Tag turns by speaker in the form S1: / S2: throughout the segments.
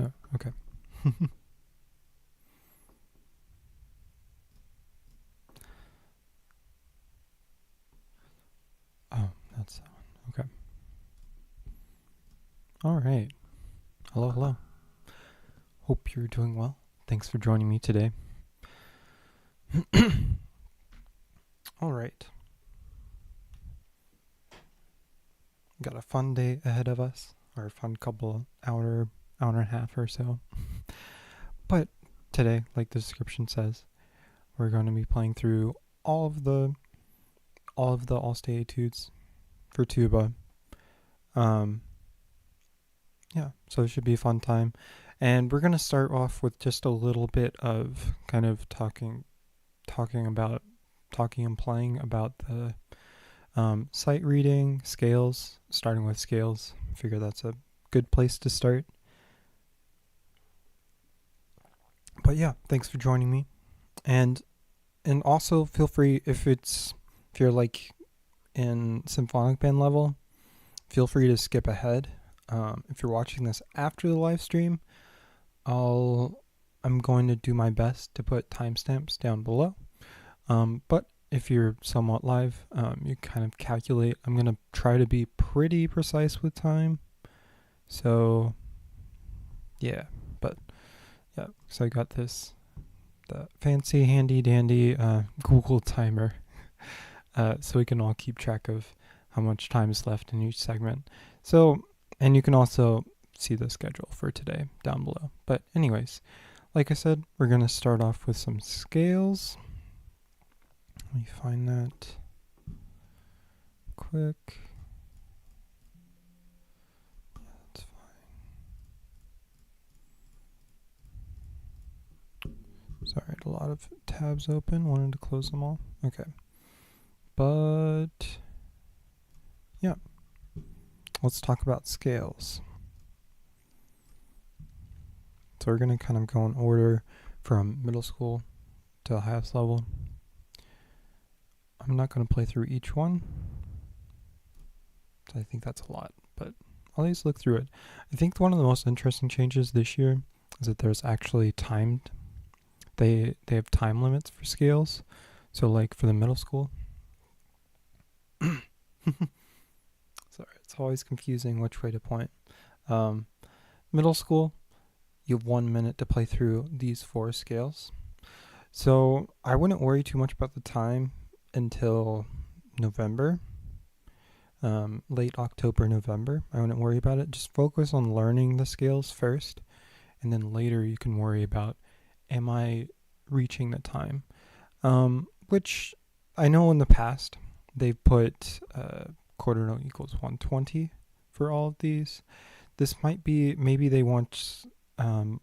S1: Oh, okay. Oh, that's that one. Okay. All right. Hello, hello. Hope you're doing well. Thanks for joining me today. All right. Got a fun day ahead of us, or a fun couple hour and a half or so. But today, like the description says, we're going to be playing through all of the All State Etudes for tuba. Yeah, so it should be a fun time. And we're going to start off with just a little bit of kind of talking and playing about the sight reading, scales, starting with scales. I figure that's a good place to start. But yeah, thanks for joining me. And also feel free, if you're like in symphonic band level, feel free to skip ahead. If you're watching this after the live stream, I'm going to do my best to put timestamps down below. But if you're somewhat live, you kind of calculate. I'm going to try to be pretty precise with time. So, yeah. But, yeah, so I got the fancy, handy-dandy Google timer. So we can all keep track of how much time is left in each segment. So, and you can also see the schedule for today down below. But anyways, like I said, we're going to start off with some scales. Let me find that quick. Yeah, that's fine. Sorry, I had a lot of tabs open. Wanted to close them all. Okay. But, yeah. Let's talk about scales. So we're going to kind of go in order from middle school to the highest level. I'm not going to play through each one. I think that's a lot, but I'll just look through it. I think one of the most interesting changes this year is that there's actually timed. They have time limits for scales. So like for the middle school. Sorry, it's always confusing which way to point. Middle school, you have 1 minute to play through these 4 scales. So I wouldn't worry too much about the time until November. Late October, November. I wouldn't worry about it. Just focus on learning the scales first, and then later you can worry about, am I reaching the time? Which I know in the past they've put quarter note equals 120 for all of these. This might be, maybe they want,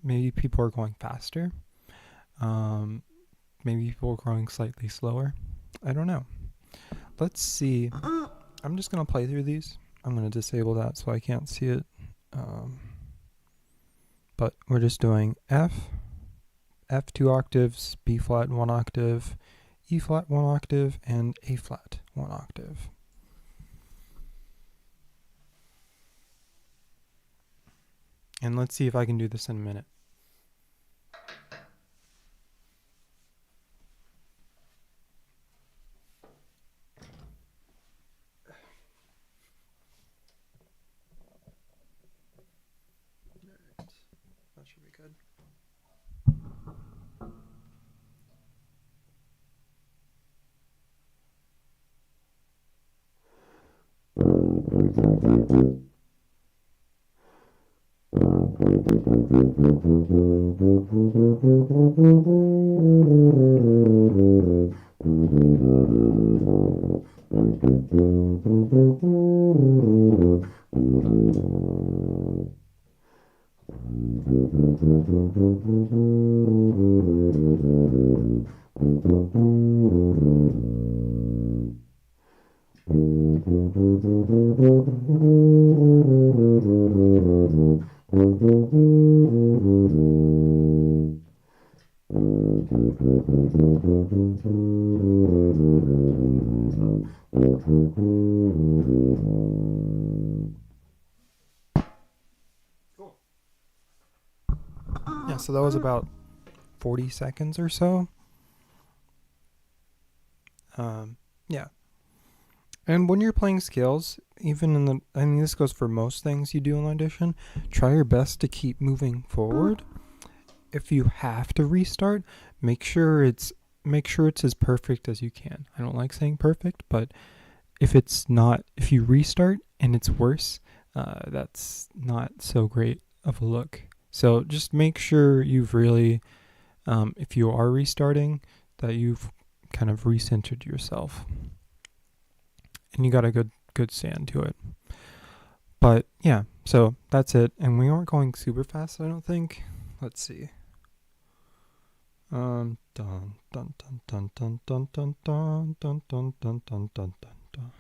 S1: maybe people are going faster. Maybe people are going slightly slower. I don't know. Let's see. I'm just going to play through these. I'm going to disable that so I can't see it. But we're just doing F 2 octaves, B flat 1 octave, E flat 1 octave, and A flat 1 octave. And let's see if I can do this in a minute. That should be good. Cool. so that was about 40 seconds or so. Yeah. And when you're playing scales, even in the, I mean, this goes for most things you do in audition, try your best to keep moving forward. If you have to restart, make sure it's as perfect as you can. I don't like saying perfect, but if you restart and it's worse, that's not so great of a look. So just make sure you've really, if you are restarting, that you've kind of recentered yourself and you got a good stand to it. But yeah, so that's it. And we aren't going super fast, I don't think. Let's see. Dun dun dun dun dun dun dun dun dun dun dun dun dun dun.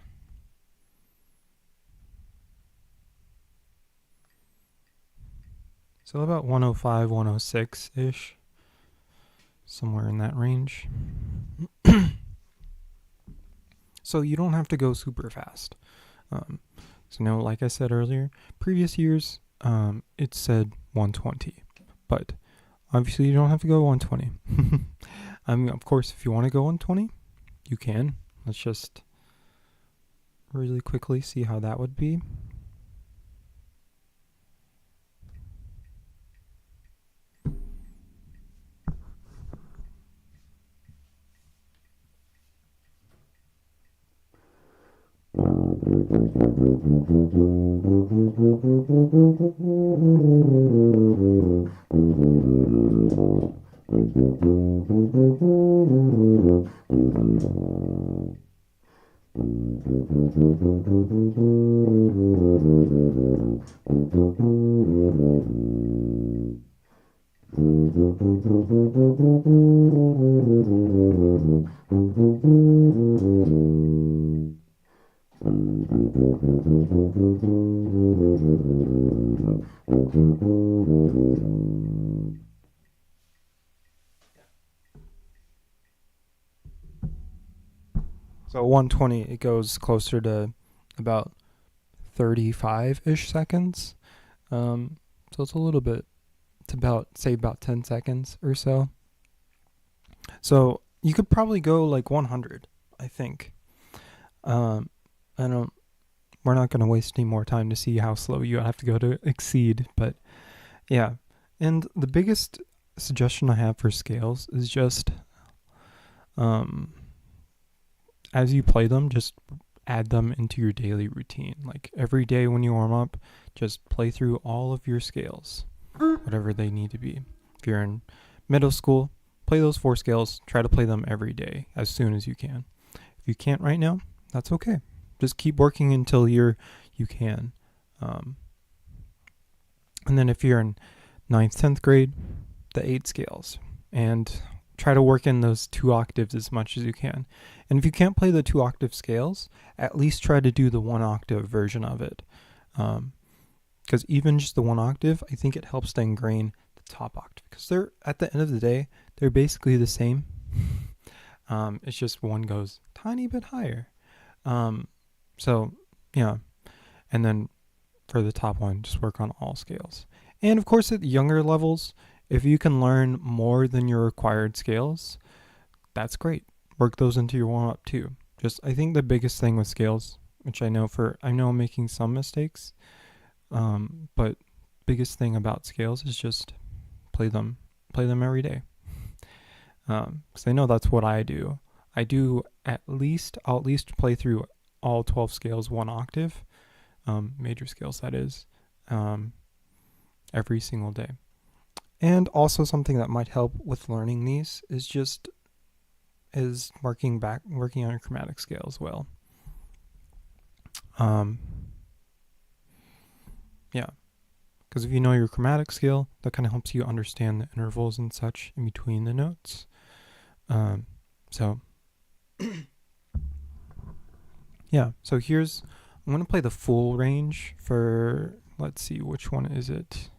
S1: So about 105, 106-ish. Somewhere in that range. So you don't have to go super fast. So now, like I said earlier, previous years, it said 120. But obviously you don't have to go 120. I mean, of course, if you want to go 120, you can. Let's just really quickly see how that would be. So 120, it goes closer to about 35-ish seconds. So it's a little bit, it's about 10 seconds or so. So you could probably go like 100, I think. We're not going to waste any more time to see how slow you have to go to exceed, but yeah. And the biggest suggestion I have for scales is just, as you play them, just add them into your daily routine. Like every day when you warm up, just play through all of your scales, whatever they need to be. If you're in middle school, play those 4 scales. Try to play them every day as soon as you can. If you can't right now, that's okay. Just keep working until you can. And then if you're in 9th, 10th grade, the 8 scales. And try to work in those 2 octaves as much as you can. And if you can't play the 2 octave scales, at least try to do the 1 octave version of it. Because even just the 1 octave, I think it helps to ingrain the top octave. Because they're, at the end of the day, they're basically the same. It's just one goes tiny bit higher. So, yeah. And then for the top one, just work on all scales. And of course, at younger levels, if you can learn more than your required scales, that's great. Work those into your warm-up too. Just, I think the biggest thing with scales, which I know I'm making some mistakes, but biggest thing about scales is just play them every day. Because I know that's what I do. I'll at least play through all 12 scales 1 octave, major scales that is, every single day. And also something that might help with learning these is working on your chromatic scale as well. Yeah, because if you know your chromatic scale, that kind of helps you understand the intervals and such in between the notes. So yeah, so I'm going to play the full range for, let's see, which one is it?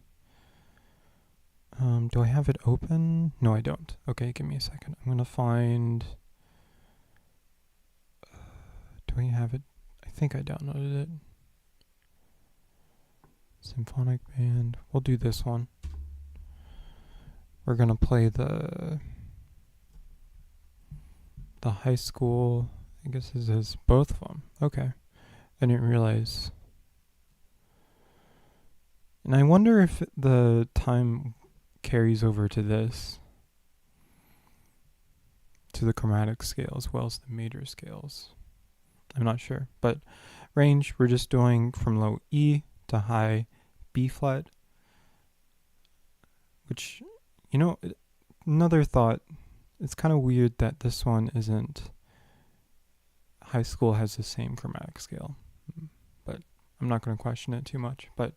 S1: Do I have it open? No, I don't. Okay, give me a second. I'm going to find, do I have it? I think I downloaded it. Symphonic band. We'll do this one. we're gonna play the high school. I guess this is both of them. Okay, I didn't realize. And I wonder if the time carries over to this, to the chromatic scale as well as the major scales. I'm not sure, but range, we're just doing from low E to high B flat, which, you know, another thought, it's kind of weird that this one isn't, high school has the same chromatic scale, but I'm not going to question it too much. But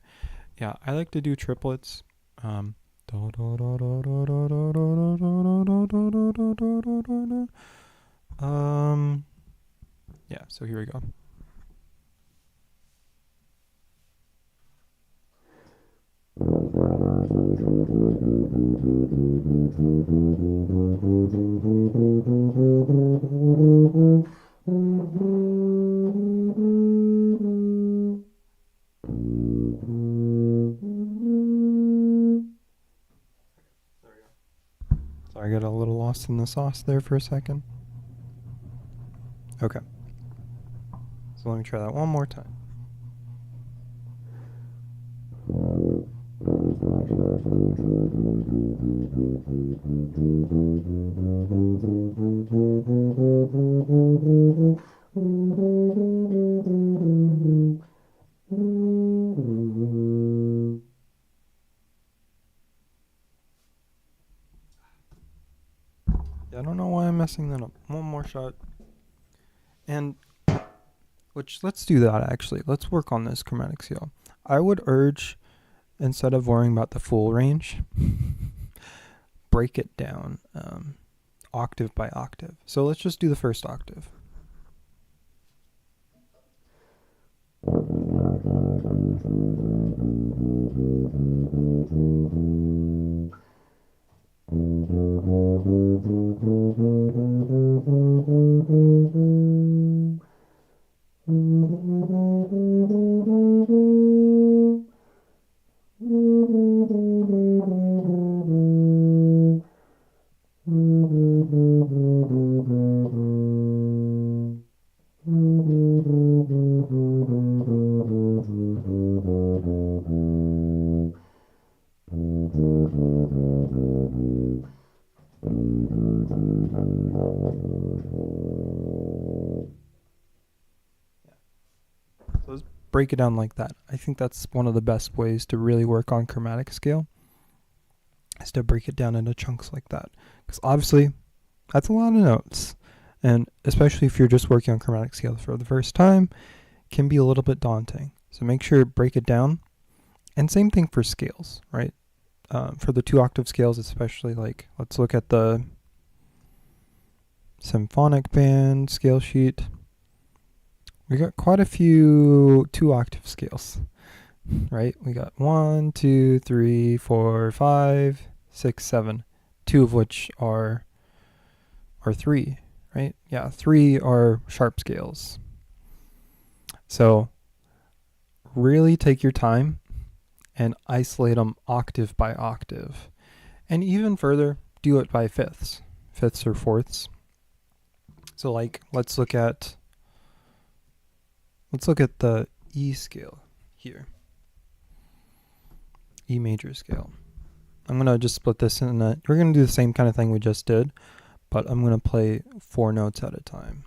S1: yeah, I like to do triplets. Yeah, so here we go. Sorry, I got a little lost in the sauce there for a second. Okay. So let me try that one more time. I don't know why I'm messing that up. One more shot. And, let's do that actually. Let's work on this chromatic scale. I would urge, instead of worrying about the full range, break it down octave by octave. So let's just do the first octave. So let's break it down like that. I think that's one of the best ways to really work on chromatic scale, is to break it down into chunks like that. Because obviously, that's a lot of notes. And especially if you're just working on chromatic scale for the first time, it can be a little bit daunting. So make sure to break it down. And same thing for scales, right? For the 2-octave scales, especially, like, let's look at the symphonic band scale sheet. We got quite a few 2-octave scales, right? We got 1, 2, 3, 4, 5, 6, 7, 2 of which are 3, right? Yeah, 3 are sharp scales. So really take your time and isolate them octave by octave. And even further, do it by fifths or fourths. So like, let's look at the E scale here. E major scale. I'm going to just split this in we're going to do the same kind of thing we just did, but I'm going to play 4 notes at a time.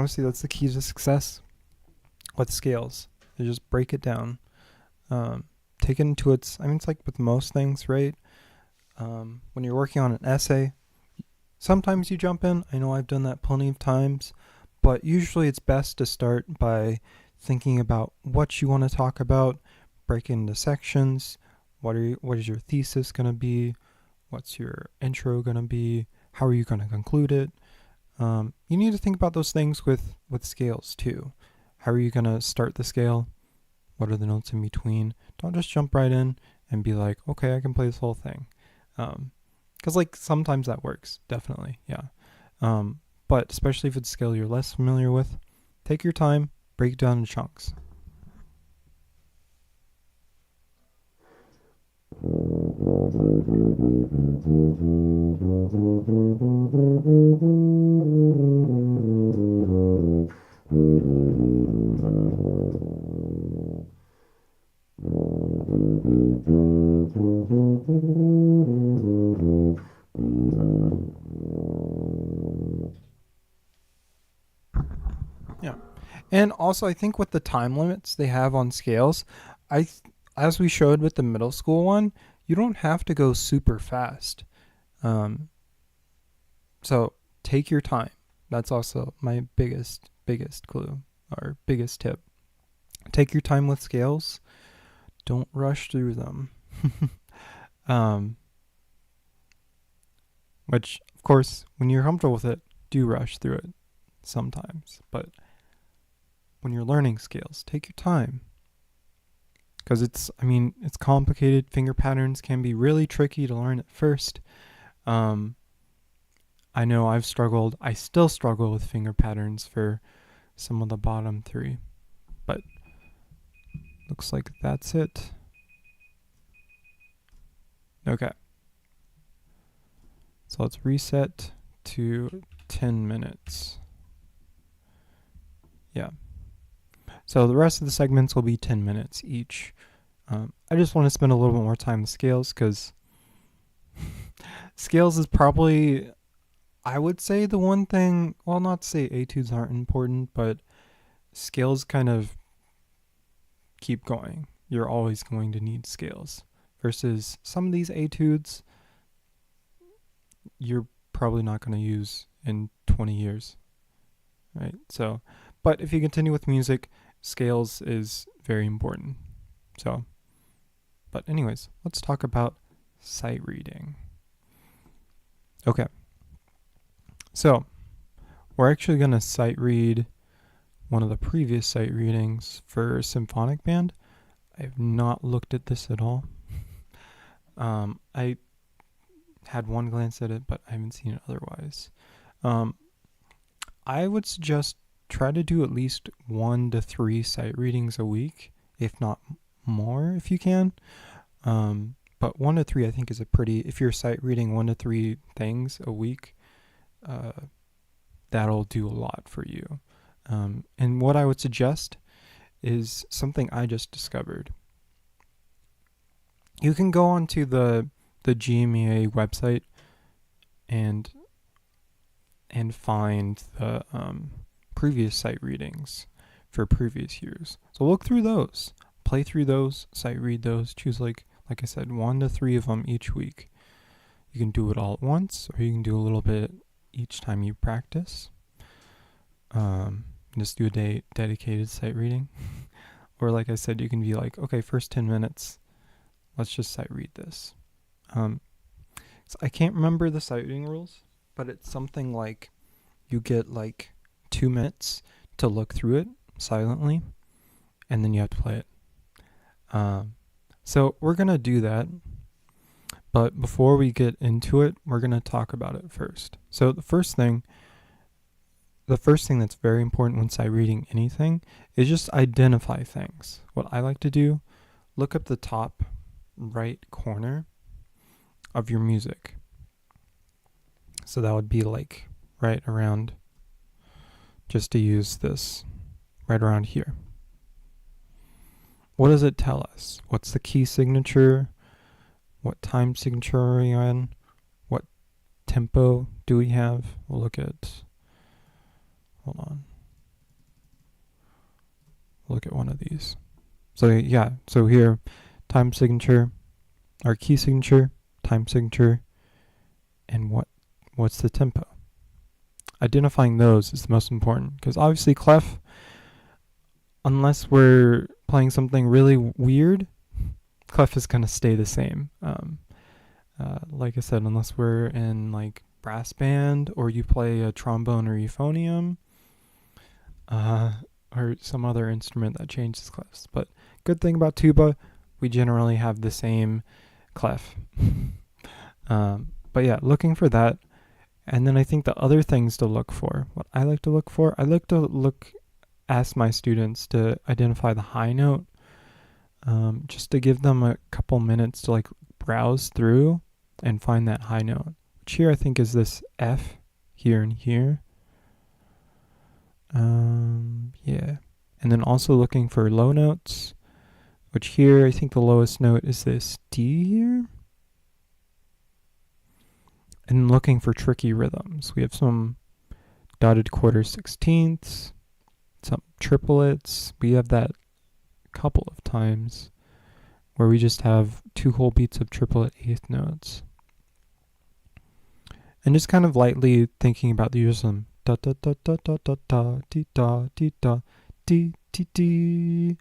S1: honestly, that's the key to success with scales. You just break it down. Take it into its, I mean, it's like with most things, right? When you're working on an essay, sometimes you jump in. I know I've done that plenty of times, but usually it's best to start by thinking about what you want to talk about, break it into sections. What is your thesis going to be? What's your intro going to be? How are you going to conclude it? You need to think about those things with scales too. How are you going to start the scale? What are the notes in between? Don't just jump right in and be like, okay, I can play this whole thing. Because like sometimes that works, definitely, yeah. But especially if it's a scale you're less familiar with, take your time, break it down in chunks. Yeah. And also, I think with the time limits they have on scales, as we showed with the middle school one, you don't have to go super fast. So take your time. That's also my biggest clue or biggest tip. Take your time with scales. Don't rush through them. Which, of course, when you're comfortable with it, do rush through it sometimes. But when you're learning scales, take your time. Because it's complicated. Finger patterns can be really tricky to learn at first. I know I still struggle with finger patterns for some of the bottom three. But looks like that's it. Okay. So let's reset to 10 minutes. Yeah. So the rest of the segments will be 10 minutes each. I just want to spend a little bit more time with scales because scales is probably, I would say, the one thing, well, not to say etudes aren't important, but scales kind of keep going. You're always going to need scales. Versus some of these etudes, you're probably not going to use in 20 years. Right? So, but if you continue with music, scales is very important. So, but anyways, let's talk about sight reading. Okay. So, we're actually going to sight read one of the previous sight readings for symphonic band. I have not looked at this at all. I had one glance at it, but I haven't seen it otherwise. I would suggest try to do at least 1 to 3 sight readings a week, if not more, if you can. But 1 to 3, I think, is if you're sight reading 1 to 3 things a week, that'll do a lot for you. And what I would suggest is something I just discovered. You can go onto the GMEA website and find the previous sight readings for previous years. So look through those, play through those, sight read those, choose like I said, 1 to 3 of them each week. You can do it all at once, or you can do a little bit each time you practice. Just do a dedicated sight reading. Or like I said, you can be like, okay, first 10 minutes, let's just sight read this. So I can't remember the sight reading rules, but it's something like you get like 2 minutes to look through it silently, and then you have to play it. So we're going to do that, but before we get into it, we're going to talk about it first. So the first thing that's very important when sight reading anything is just identify things. What I like to do, look up the top right corner of your music. So that would be like right around, just to use this, right around here. What does it tell us? What's the key signature? What time signature are we on? What tempo do we have? We'll look at, hold on. look at one of these. So yeah, so here, time signature, our key signature, time signature, and what's the tempo? Identifying those is the most important, because obviously clef, unless we're playing something really weird, clef is going to stay the same. Like I said, unless we're in like brass band or you play a trombone or euphonium, or some other instrument that changes clefs. But good thing about tuba, we generally have the same clef. But yeah, looking for that. And then I think the other things to look for, what I like to look for, ask my students to identify the high note, just to give them a couple minutes to like browse through and find that high note, which here I think is this F here and here. Yeah. And then also looking for low notes, which here I think the lowest note is this D here. And looking for tricky rhythms. We have some dotted quarter sixteenths, some triplets. We have that a couple of times where we just have 2 whole beats of triplet eighth notes. And just kind of lightly thinking about the use of them. Da da da da da da da dee da dee da dee dee dee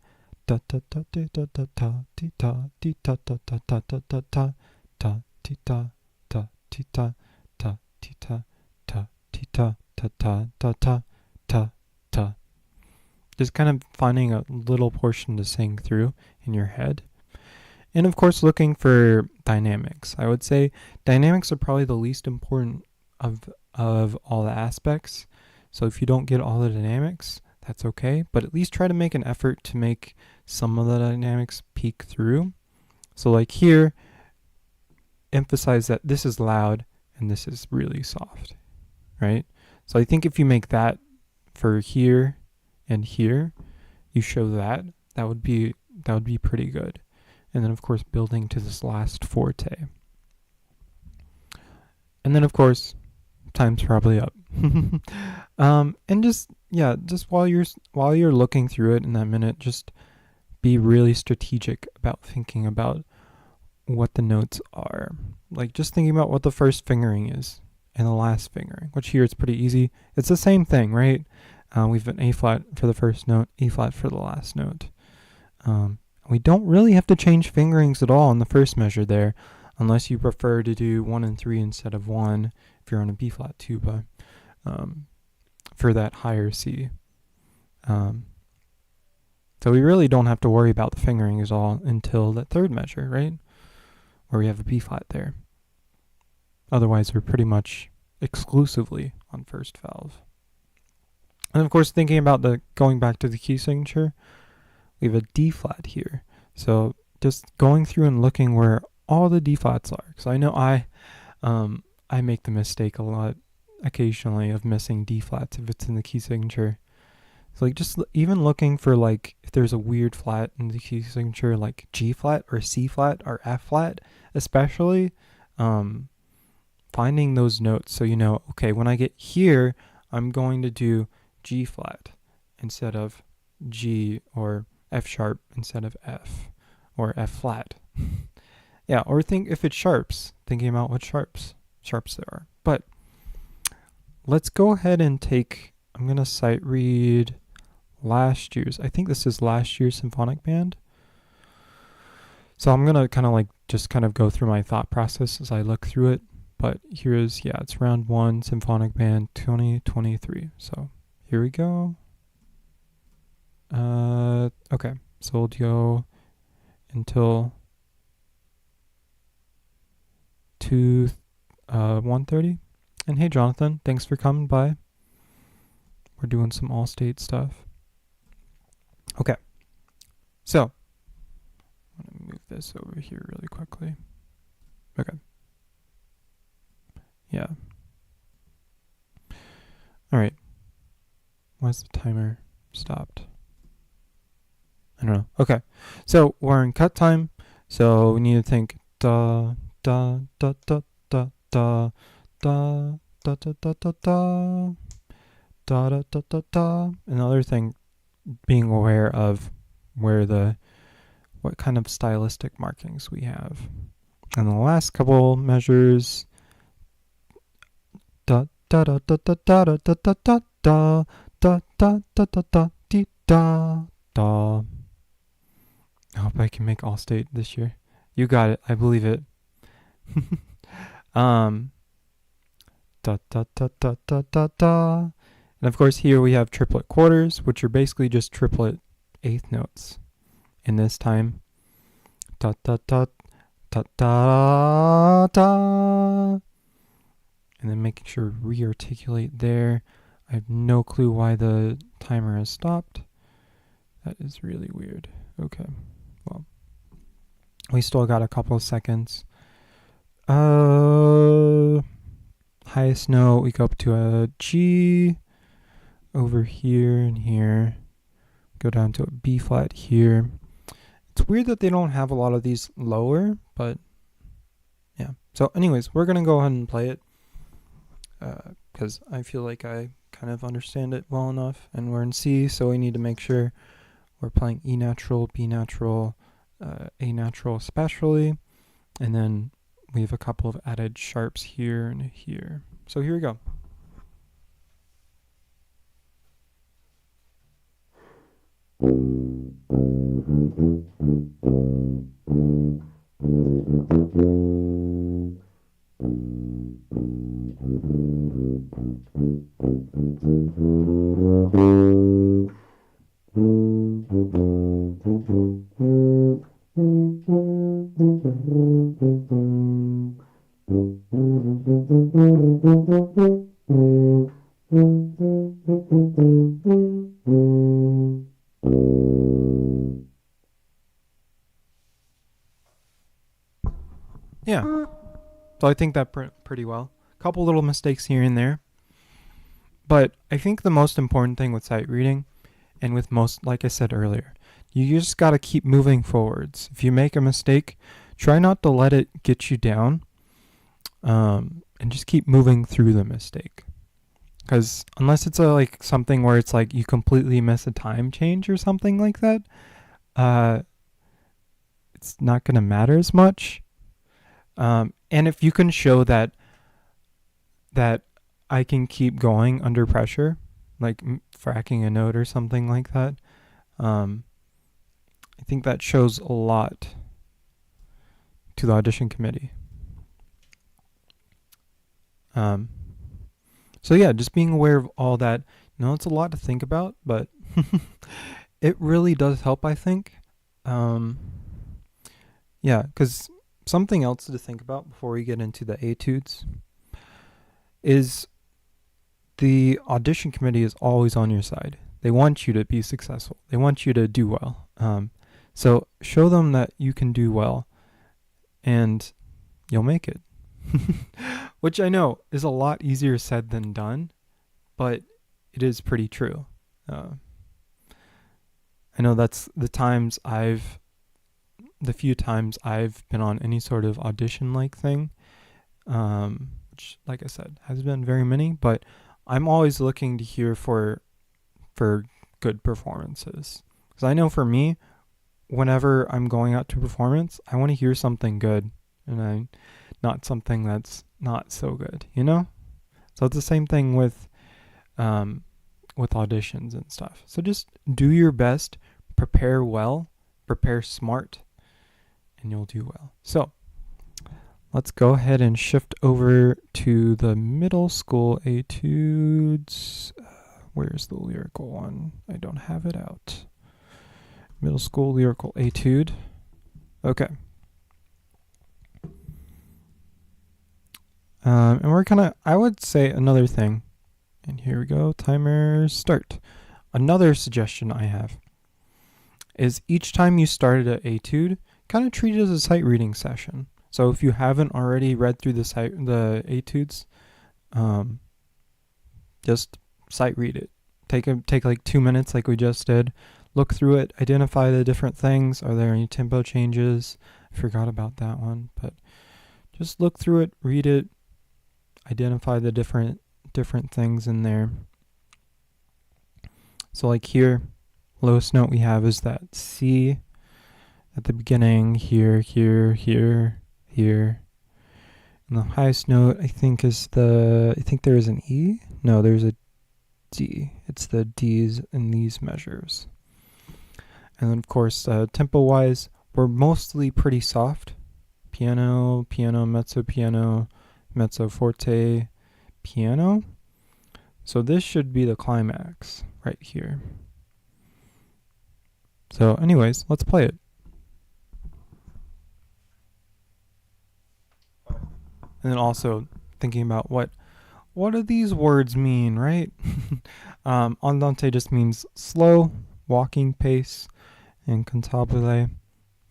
S1: da da da da da da da dee da dee da da da da da da da da dee da da dee da da dee da da dee da da da da da da da. Just kind of finding a little portion to sing through in your head. And of course, looking for dynamics. I would say dynamics are probably the least important of all the aspects. So if you don't get all the dynamics, that's okay. But at least try to make an effort to make some of the dynamics peek through. So like here, emphasize that this is loud and this is really soft, right? So I think if you make that for here and here, you show that, that would be pretty good. And then of course building to this last forte. And then of course time's probably up. And just while you're looking through it in that minute, just be really strategic about thinking about what the notes are. Like just thinking about what the first fingering is and the last fingering, which here it's pretty easy. It's the same thing, right? We've an A flat for the first note, E flat for the last note. We don't really have to change fingerings at all in the first measure there, unless you prefer to do 1 and 3 instead of 1 if you're on a B flat tuba, for that higher C. So we really don't have to worry about the fingerings at all until that third measure, right? Where we have a B flat there. Otherwise, we're pretty much exclusively on first valve. And of course, thinking about going back to the key signature, we have a D flat here. So just going through and looking where all the D flats are. Because I know I make the mistake a lot occasionally of missing D flats if it's in the key signature. So like just even looking for like if there's a weird flat in the key signature, like G flat or C flat or F flat, especially, finding those notes so you know, okay, when I get here, I'm going to do G flat instead of G, or F sharp instead of F, or F flat. Yeah, or think if it's sharps, thinking about what sharps there are. But let's go ahead and I'm going to sight read last year's, I think this is last year's symphonic band. So I'm going to kind of go through my thought process as I look through it. But here's, it's round 1, symphonic band 2023. So here we go. Okay, so we'll go until 1:30. And hey, Jonathan, thanks for coming by. We're doing some all-state stuff. Okay, so I'm going to move this over here really quickly. Okay. Yeah. All right. Why is the timer stopped? I don't know. Okay. So we're in cut time. So we need to think da da da da da da da da da da da da da da da da da. Another thing being aware of what kind of stylistic markings we have. And the last couple measures, da da da da da da da da da da da da da da da da da. I hope I can make All-State this year. You got it. I believe it. Da da da da da da da. And of course here we have triplet quarters, which are basically just triplet eighth notes. In this time, da da da da da da. And then making sure to re-articulate there. I have no clue why the timer has stopped. That is really weird. Okay, well, we still got a couple of seconds. Highest note, we go up to a G over here and here. Go down to a B flat here. It's weird that they don't have a lot of these lower, but yeah. So anyways, we're going to go ahead and play it because I feel like I kind of understand it well enough. And we're in C, so we need to make sure we're playing E natural, B natural, A natural especially. And then we have a couple of added sharps here and here. So here we go. Yeah, so I think that pretty well. A couple little mistakes here and there. But I think the most important thing with sight reading, and with most, like I said earlier, you just got to keep moving forwards. If you make a mistake, try not to let it get you down, and just keep moving through the mistake. Because unless it's like something where it's like you completely miss a time change or something like that, it's not going to matter as much. And if you can show that I can keep going under pressure, like fracking a note or something like that, I think that shows a lot to the audition committee. So yeah, just being aware of all that. You know, it's a lot to think about, but it really does help, I think. Yeah, because something else to think about before we get into the etudes is the audition committee is always on your side. They want you to be successful. They want you to do well. So show them that you can do well and you'll make it. Which I know is a lot easier said than done, but it is pretty true. I know that's the few times I've been on any sort of audition-like thing, which, like I said, has been very many, but I'm always looking to hear for good performances. Because I know for me, whenever I'm going out to performance, I want to hear something good, and not something that's not so good, you know? So it's the same thing with auditions and stuff. So just do your best, prepare well, prepare smart, and you'll do well. So let's go ahead and shift over to the middle school etudes. Where's the lyrical one? I don't have it out. Middle school lyrical etude. Okay. And we're I would say another thing, and here we go, timer start. Another suggestion I have is each time you started an etude, kind of treat it as a sight reading session. So if you haven't already read through the etudes, just sight read it. Take like 2 minutes like we just did. Look through it, identify the different things. Are there any tempo changes? I forgot about that one, but just look through it, read it, identify the different things in there. So like here, lowest note we have is that C at the beginning, here, here, here, here. And the highest note I think is I think there is an E. No, there's a D. It's the D's in these measures. And then of course, tempo-wise, we're mostly pretty soft. Piano, piano, mezzo forte, piano. So this should be the climax right here. So anyways, let's play it. And then also thinking about what do these words mean, right? Andante just means slow, walking pace, and cantabile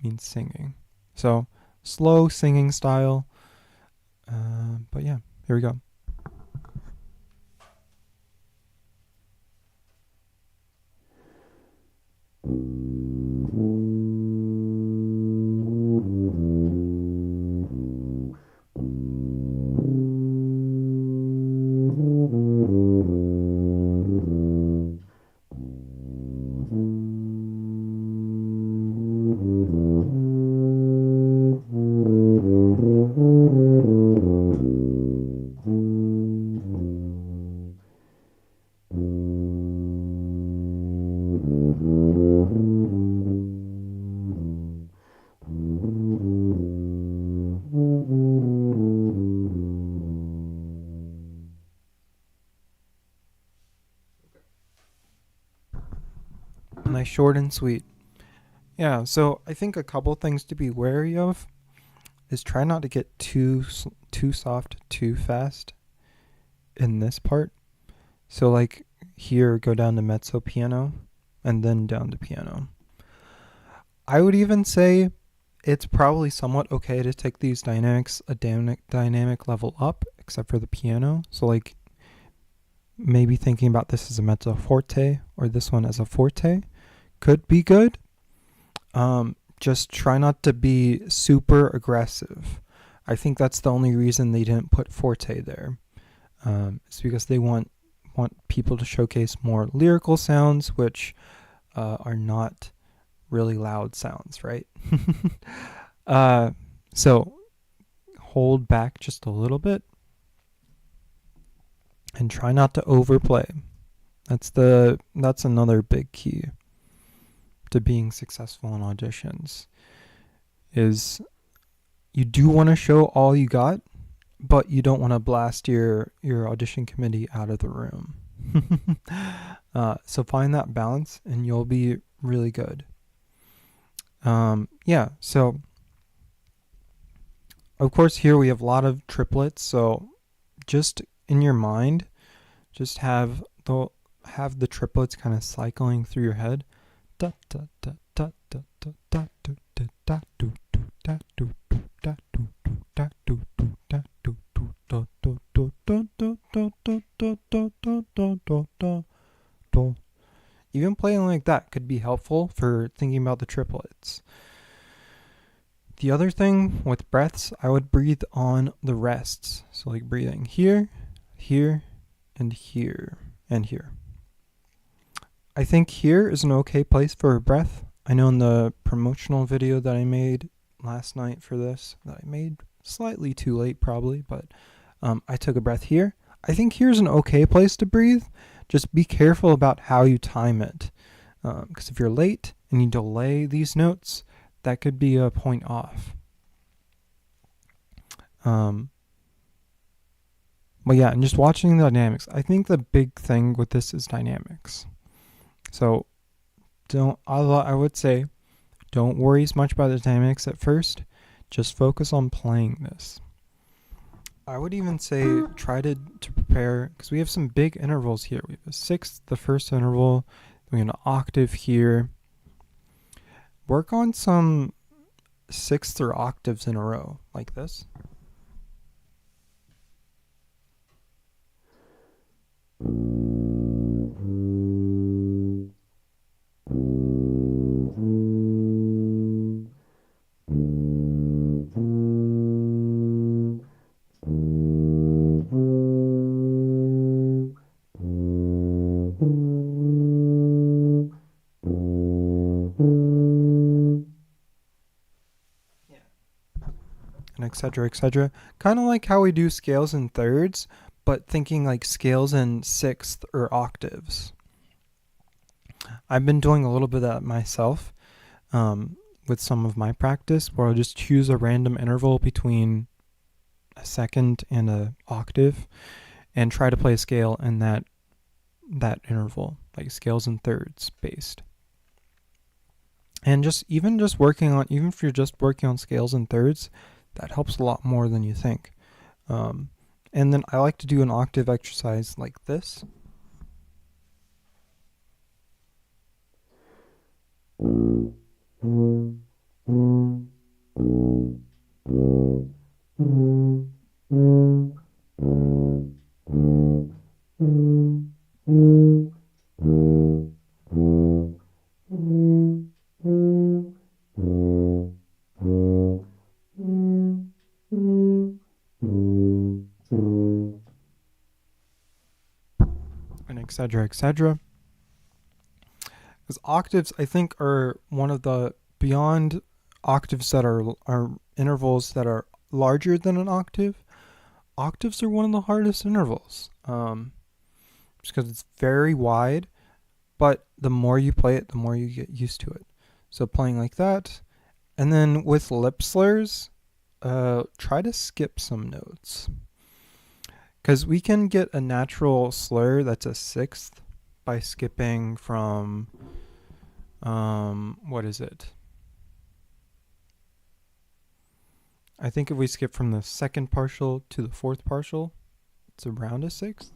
S1: means singing. So slow singing style. But yeah, here we go. Nice, short and sweet. Yeah, so I think a couple things to be wary of is try not to get too soft too fast in this part. So like here, go down to mezzo piano and then down to piano. I would even say it's probably somewhat okay to take these dynamics a dynamic level up, except for the piano. So like maybe thinking about this as a mezzo forte or this one as a forte could be good. Just try not to be super aggressive. I think that's the only reason they didn't put forte there. It's because they want people to showcase more lyrical sounds, which are not really loud sounds, right? So hold back just a little bit and try not to overplay. That's another big key to being successful in auditions, is you do want to show all you got, but you don't want to blast your audition committee out of the room. So find that balance and you'll be really good. Yeah, so of course here we have a lot of triplets, so just in your mind, just have the triplets kind of cycling through your head. Even playing like that could be helpful for thinking about the triplets. The other thing with breaths, I would breathe on the rests. So like breathing here, here, and here, and here. I think here is an okay place for a breath. I know in the promotional video that I made last night for this, that I made slightly too late probably, but I took a breath here. I think here's an okay place to breathe. Just be careful about how you time it. Because if you're late and you delay these notes, that could be a point off. But yeah, and just watching the dynamics. I think the big thing with this is dynamics. So I would say don't worry as much about the dynamics at first. Just focus on playing this. I would even say try to prepare, because we have some big intervals here. We have a sixth, the first interval, then we have an octave here. Work on some sixths or octaves in a row, like this. etc., etc. Kind of like how we do scales in thirds, but thinking like scales in sixth or octaves. I've been doing a little bit of that myself with some of my practice, where I'll just choose a random interval between a second and an octave and try to play a scale in that interval, like scales in thirds based. And even if you're just working on scales in thirds, that helps a lot more than you think. And then I like to do an octave exercise like this. And etc., etc. Because octaves, I think, are one of the beyond octaves that are intervals that are larger than an octave. Octaves are one of the hardest intervals, just because it's very wide. But the more you play it, the more you get used to it. So playing like that, and then with lip slurs, try to skip some notes. Because we can get a natural slur that's a sixth by skipping from, what is it? I think if we skip from the second partial to the fourth partial, it's around a sixth.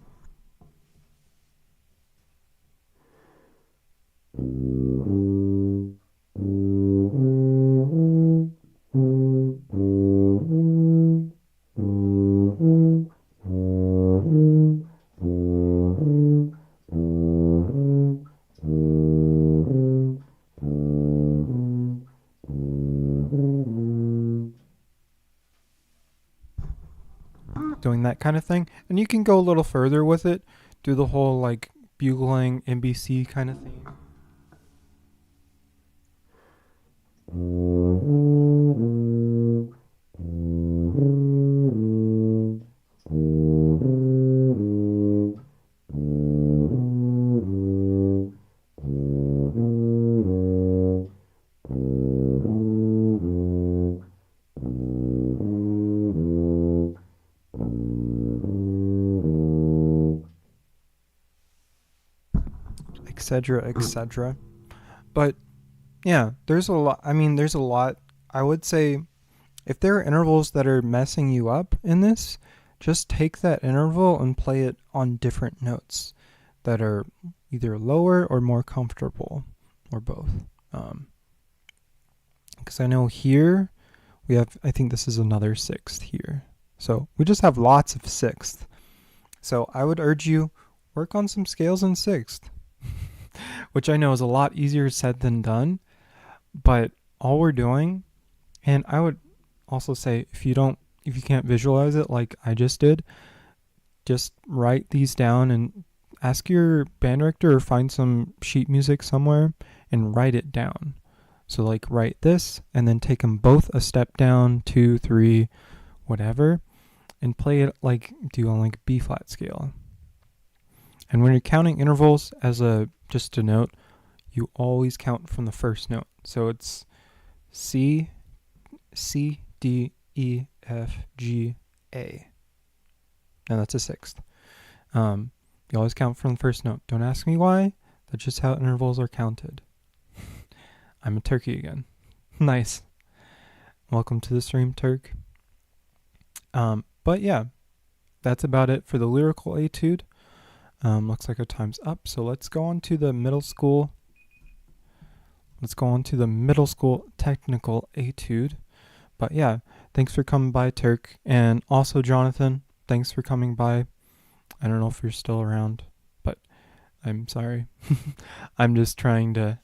S1: Doing that kind of thing. And you can go a little further with it, do the whole like bugling NBC kind of thing. Etc., etc. But yeah, there's a lot. There's a lot. I would say if there are intervals that are messing you up in this, just take that interval and play it on different notes that are either lower or more comfortable, or both. Because I know here we have, I think this is another sixth here. So we just have lots of sixth. So I would urge you, work on some scales in sixth, which I know is a lot easier said than done. But all we're doing, and I would also say if you can't visualize it like I just did, just write these down and ask your band director or find some sheet music somewhere and write it down. So like write this and then take them both a step down, 2, 3, whatever, and play it like do on like B flat scale. And when you're counting intervals, just a note, you always count from the first note. So it's C, D, E, F, G, A. And that's a sixth. You always count from the first note. Don't ask me why. That's just how intervals are counted. I'm a turkey again. Nice. Welcome to the stream, Turk. But yeah, that's about it for the Lyrical Etude. Looks like our time's up, so let's go on to the middle school. Let's go on to the middle school Technical Etude. But yeah, thanks for coming by, Turk. And also, Jonathan, thanks for coming by. I don't know if you're still around, but I'm sorry. I'm just trying to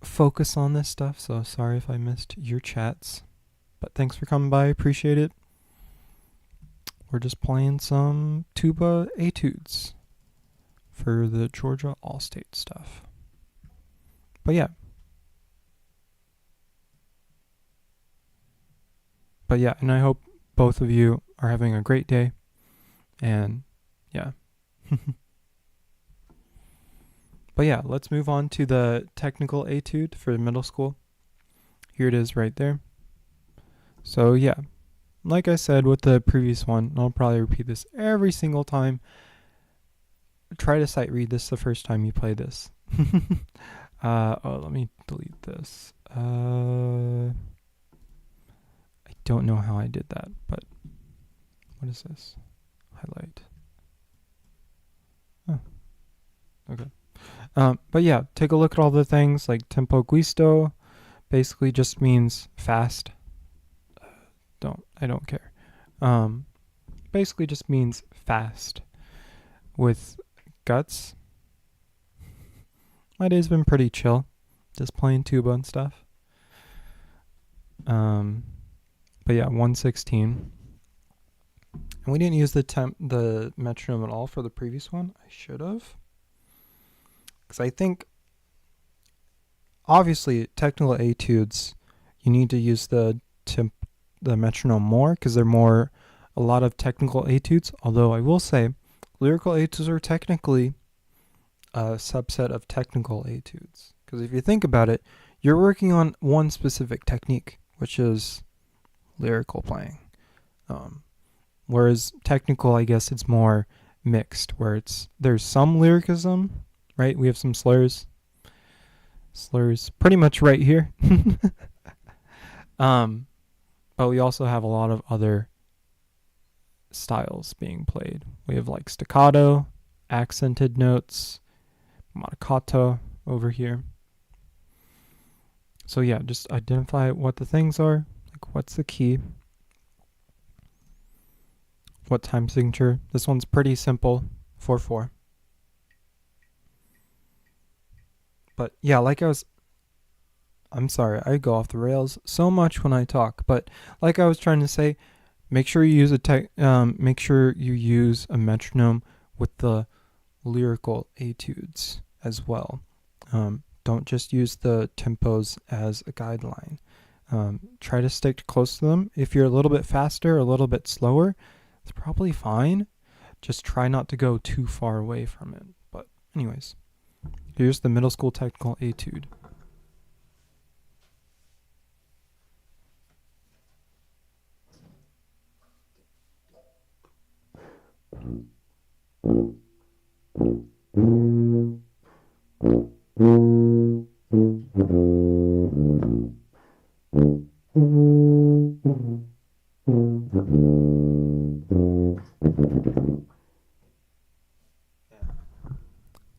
S1: focus on this stuff, so sorry if I missed your chats. But thanks for coming by, appreciate it. We're just playing some Tuba Etudes for the Georgia All State stuff. But yeah. But yeah, and I hope both of you are having a great day. And yeah. But yeah, let's move on to the technical etude for middle school. Here it is right there. So yeah, like I said with the previous one, I'll probably repeat this every single time. Try to sight read this the first time you play this. Let me delete this. I don't know how I did that, but what is this? Highlight. Oh, okay. But yeah, take a look at all the things like tempo guisto. Basically just means fast. I don't care. Basically just means fast. With guts, my day's been pretty chill, just playing tuba and stuff. But yeah, 116. And we didn't use the metronome at all for the previous one. I should have, because I think obviously technical etudes, you need to use the metronome more because they're more a lot of technical etudes. Although I will say, lyrical etudes are technically a subset of technical etudes. Because if you think about it, you're working on one specific technique, which is lyrical playing. Whereas technical, I guess it's more mixed, where there's some lyricism, right? We have some slurs pretty much right here. But we also have a lot of other styles being played. We have like staccato, accented notes, marcato over here. So yeah, just identify what the things are, like what's the key, what time signature. This one's pretty simple, 4/4. But yeah, I'm sorry, I go off the rails so much when I talk, but like I was trying to say, make sure you use a metronome with the lyrical etudes as well. Don't just use the tempos as a guideline. Try to stick close to them. If you're a little bit faster or a little bit slower, it's probably fine. Just try not to go too far away from it. But anyways, here's the middle school technical etude.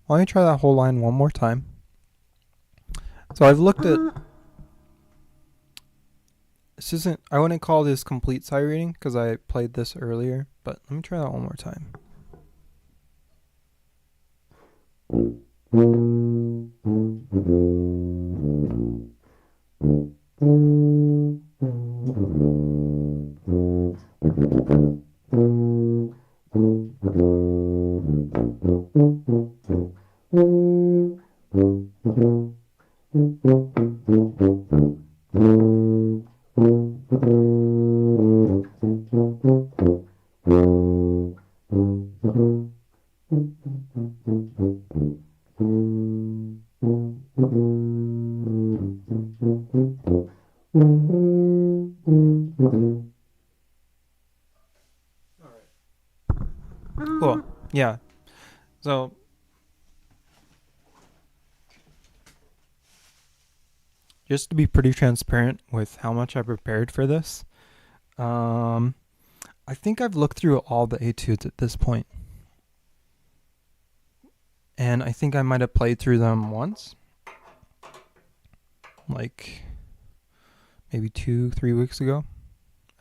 S1: Let me try that whole line one more time. So I've looked at I wouldn't call this complete sight reading because I played this earlier, but let me try that one more time. Cool. Yeah. So just to be pretty transparent with how much I prepared for this, I think I've looked through all the etudes at this point. And I think I might have played through them once. Like maybe 2-3 weeks ago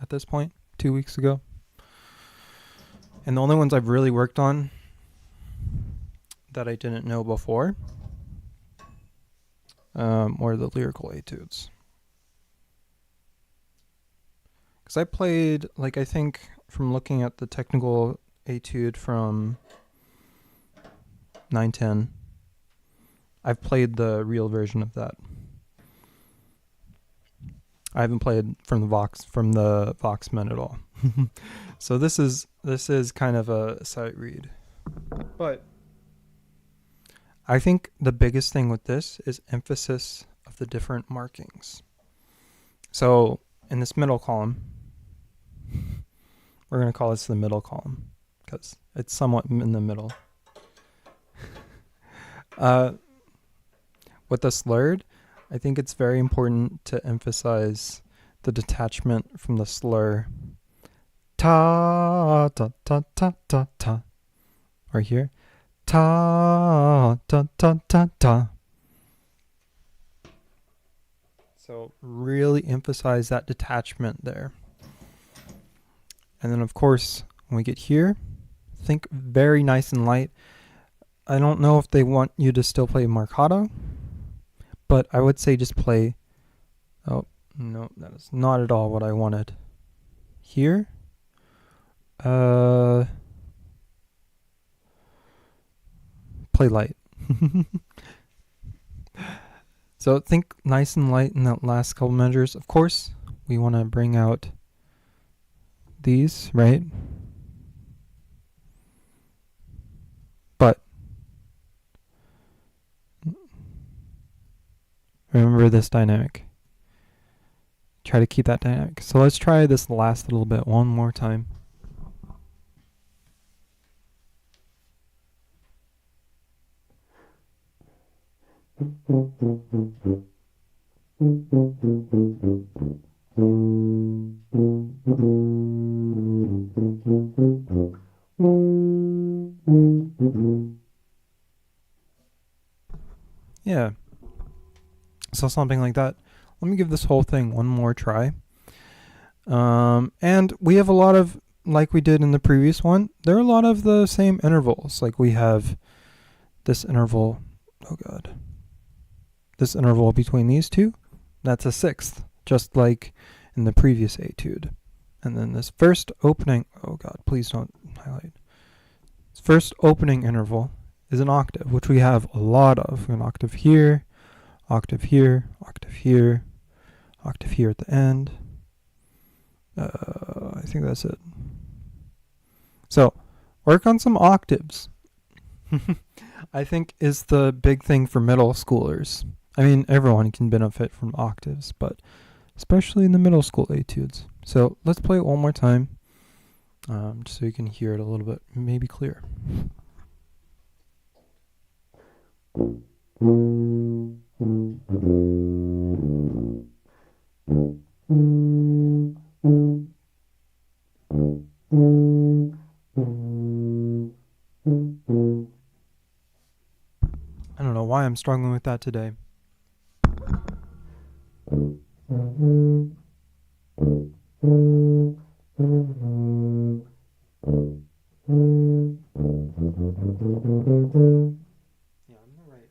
S1: at this point. 2 weeks ago. And the only ones I've really worked on that I didn't know before were the lyrical etudes. Because I played, I think from looking at the technical etude from 910, I've played the real version of that. I haven't played from the Voxmen at all. So this is kind of a sight read. But I think the biggest thing with this is emphasis of the different markings. So in this middle column, we're going to call this the middle column because it's somewhat in the middle. With the slurred, I think it's very important to emphasize the detachment from the slur. Ta ta ta ta ta ta. Right here. Ta ta ta ta ta. So really emphasize that detachment there. And then of course, when we get here, think very nice and light. I don't know if they want you to still play marcato, but I would say just play, oh, no, that is not at all what I wanted. Here, play light. So think nice and light in that last couple measures. Of course, we want to bring out these, right? But remember this dynamic. Try to keep that dynamic. So let's try this last little bit one more time. Yeah. So something like that. Let me give this whole thing one more try. And we have a lot of, like we did in the previous one, there are a lot of the same intervals. Like we have this interval, oh god, this interval between these two, that's a sixth, just like in the previous etude. And then this first opening, oh god, please don't highlight. This first opening interval is an octave, which we have a lot of. An octave here, octave here, octave here, octave here at the end. I think that's it. So work on some octaves. I think is the big thing for middle schoolers. I mean, everyone can benefit from octaves, but especially in the middle school etudes. So let's play it one more time, just so you can hear it a little bit, maybe clear. I don't know why I'm struggling with that today. Yeah, I'm right.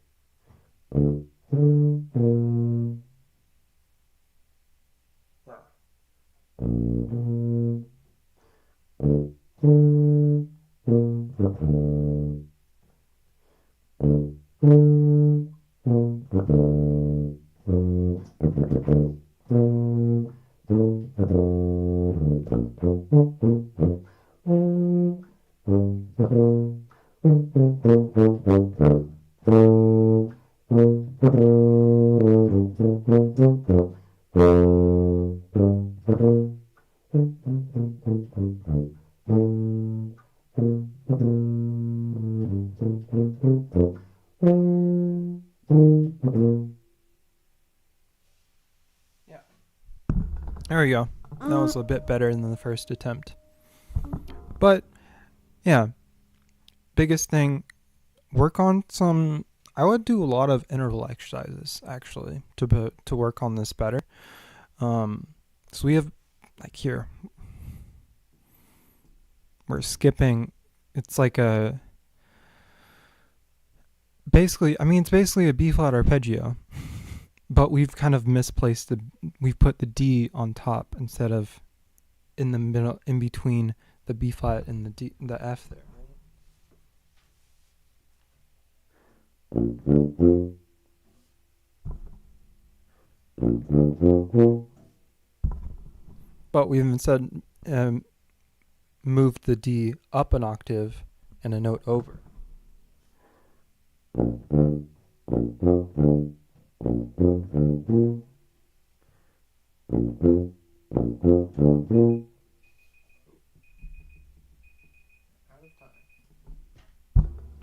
S1: There we go. That was a bit better than the first attempt. But, yeah. Biggest thing, work on some... I would do a lot of interval exercises, actually, to work on this better. So we have, like here, we're skipping... It's like a... Basically, I mean, it's basically a B-flat arpeggio. But we've kind of misplaced we've put the D on top instead of in the middle, in between the B flat and the F there. but we've instead moved the D up an octave and a note over.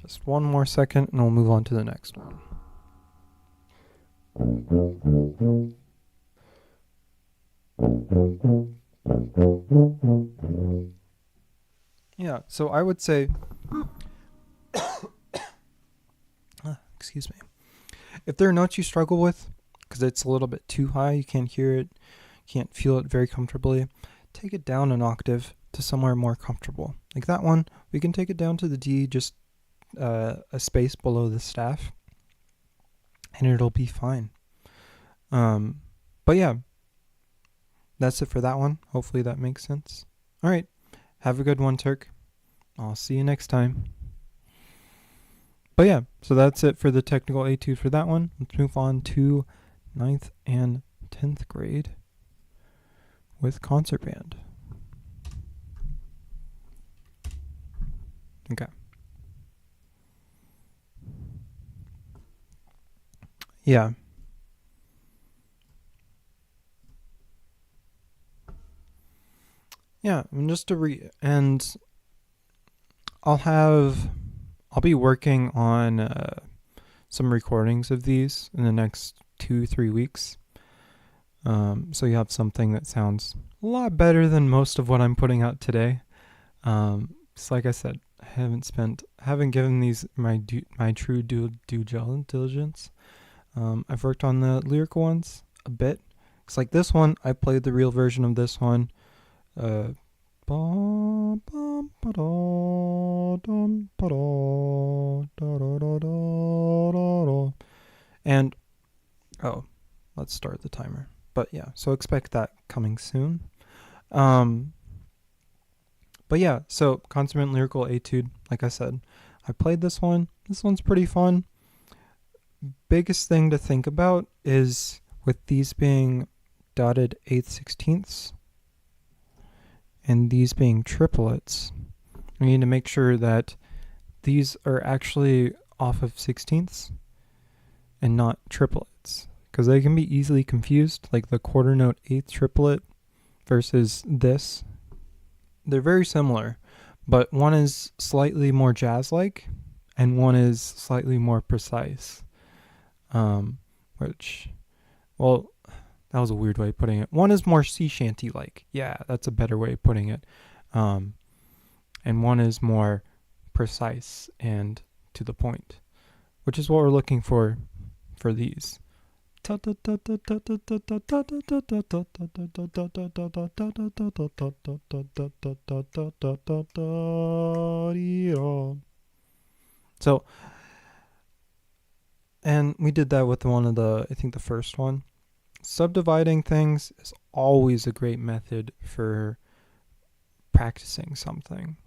S1: Just one more second and we'll move on to the next one. Yeah, so I would say, excuse me, if there are notes you struggle with, because it's a little bit too high, you can't hear it, can't feel it very comfortably, take it down an octave to somewhere more comfortable. Like that one, we can take it down to the D, just a space below the staff, and it'll be fine. But yeah, that's it for that one. Hopefully that makes sense. All right, have a good one, Turk. I'll see you next time. But yeah, so that's it for the technical etude for that one. Let's move on to 9th and 10th grade with concert band. Okay. Yeah. Yeah, and just to and I'll be working on some recordings of these in the next 2-3 weeks. So you have something that sounds a lot better than most of what I'm putting out today. So like I said, I haven't given these my true due diligence. I've worked on the lyrical ones a bit. It's like this one, I played the real version of this one. And let's start the timer. But yeah, so expect that coming soon. But yeah, so Concert Lyrical Etude, like I said, I played this one. This one's pretty fun. Biggest thing to think about is with these being dotted 8/16ths and these being triplets, we need to make sure that these are actually off of 16ths and not triplets, because they can be easily confused, like the quarter note 8th triplet versus this. They're very similar, but one is slightly more jazz-like and one is slightly more precise. Which, well, that was a weird way of putting it. One is more sea shanty-like. Yeah, that's a better way of putting it. And one is more precise and to the point, which is what we're looking for these. So, and we did that with one of the, I think the first one. Subdividing things is always a great method for practicing something.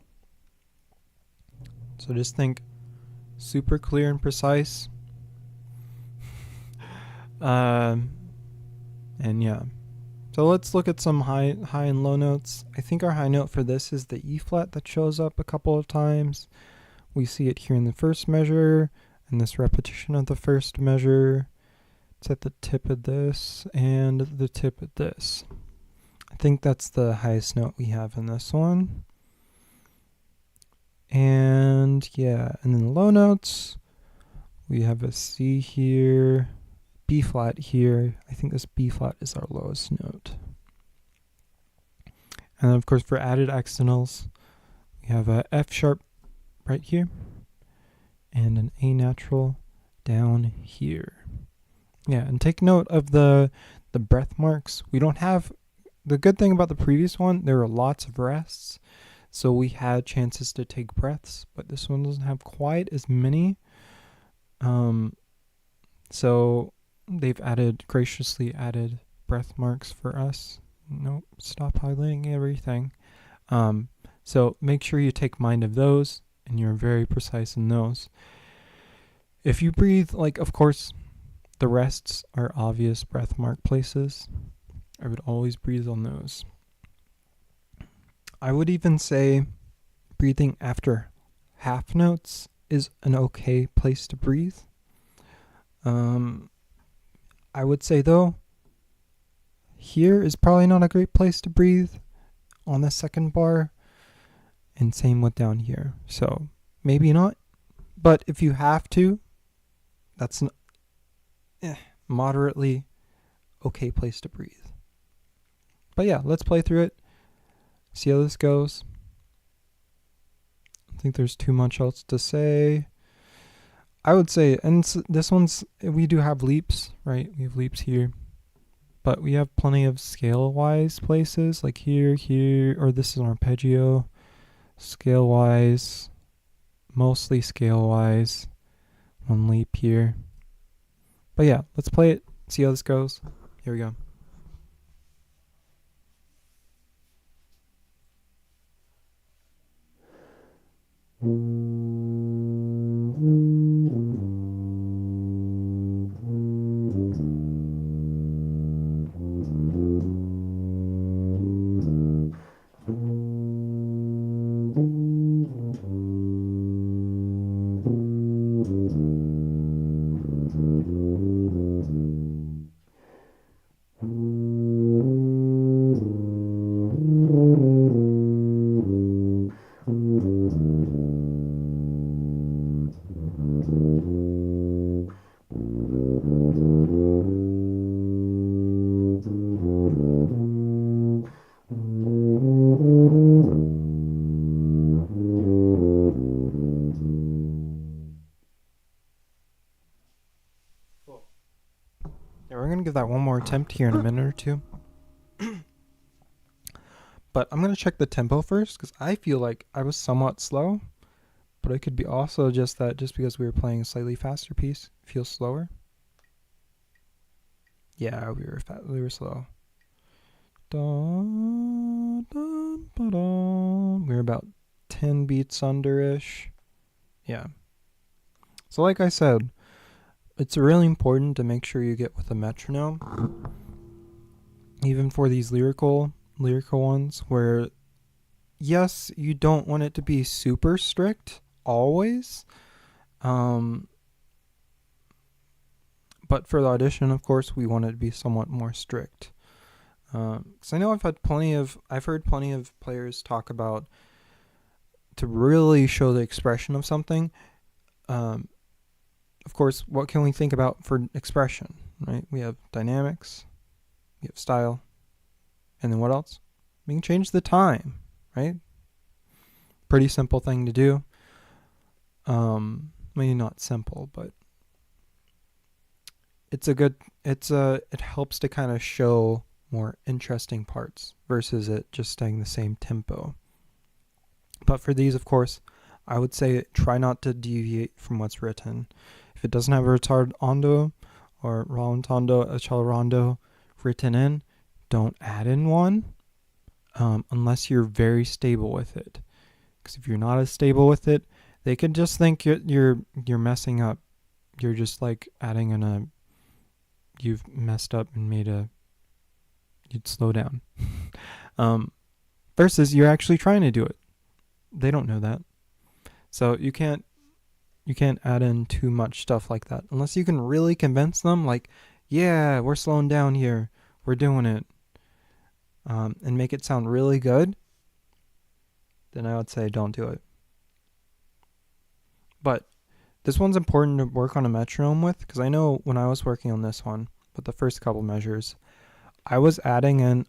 S1: So just think super clear and precise. And yeah. So let's look at some high and low notes. I think our high note for this is the E flat that shows up a couple of times. We see it here in the first measure, and this repetition of the first measure. It's at the tip of this and the tip of this. I think that's the highest note we have in this one. And yeah, and then the low notes, we have a C here, B flat here. I think this B flat is our lowest note. And then of course for added accidentals, we have a F sharp right here and an A natural down here. Yeah, and take note of the breath marks. We don't have, the good thing about the previous one, there were lots of rests, so we had chances to take breaths, but this one doesn't have quite as many. So they've graciously added breath marks for us. Nope, stop highlighting everything. So make sure you take mind of those, and you're very precise in those. If you breathe, like, of course, the rests are obvious breath mark places. I would always breathe on those. I would even say breathing after half notes is an okay place to breathe. I would say though, here is probably not a great place to breathe on the second bar, and same with down here. So maybe not, but if you have to, that's an moderately okay place to breathe. But yeah, let's play through it, see how this goes. I think there's too much else to say. I would say, and this one's, we do have leaps, right? We have leaps here, but we have plenty of scale-wise places, like here, or this is an arpeggio, scale-wise, mostly scale-wise, one leap here. But yeah, let's play it, see how this goes. Here we go. Yeah, we're going to give that one more attempt here in a minute or two. But I'm going to check the tempo first, because I feel like I was somewhat slow. But it could be also just that just because we were playing a slightly faster piece, it feels slower. Yeah, we were slow. We were about 10 beats under-ish. Yeah. So like I said, it's really important to make sure you get with a metronome. Even for these lyrical ones, where yes, you don't want it to be super strict always. But for the audition, of course, we want it to be somewhat more strict. Because I know I've heard plenty of players talk about, to really show the expression of something. Of course, what can we think about for expression, right? We have dynamics, we have style, and then what else? We can change the time, right? Pretty simple thing to do. Maybe not simple, but it helps to kind of show more interesting parts versus it just staying the same tempo. But for these, of course, I would say try not to deviate from what's written. If it doesn't have a ritardando or rallentando, a cello rondo written in, don't add in one unless you're very stable with it. Because if you're not as stable with it, they could just think you're messing up. You're just like adding in you've messed up and you'd slow down. Versus you're actually trying to do it. They don't know that. So you can't add in too much stuff like that unless you can really convince them, like, yeah, we're slowing down here, we're doing it, and make it sound really good. Then I would say don't do it. But this one's important to work on a metronome with, because I know when I was working on this one with the first couple measures, I was adding in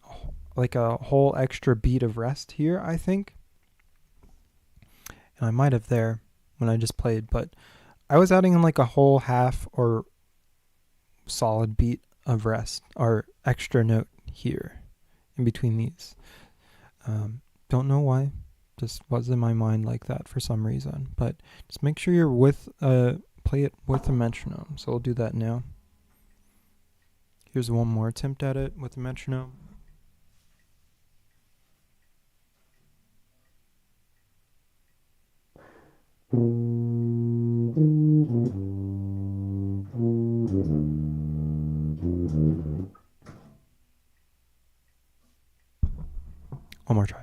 S1: like a whole extra beat of rest here, I think. And I might have there when I just played, but I was adding in like a whole half or solid beat of rest or extra note here in between these. Don't know why, just was in my mind like that for some reason, but just make sure you're play it with a metronome. So we'll do that now. Here's one more attempt at it with a metronome. One more try.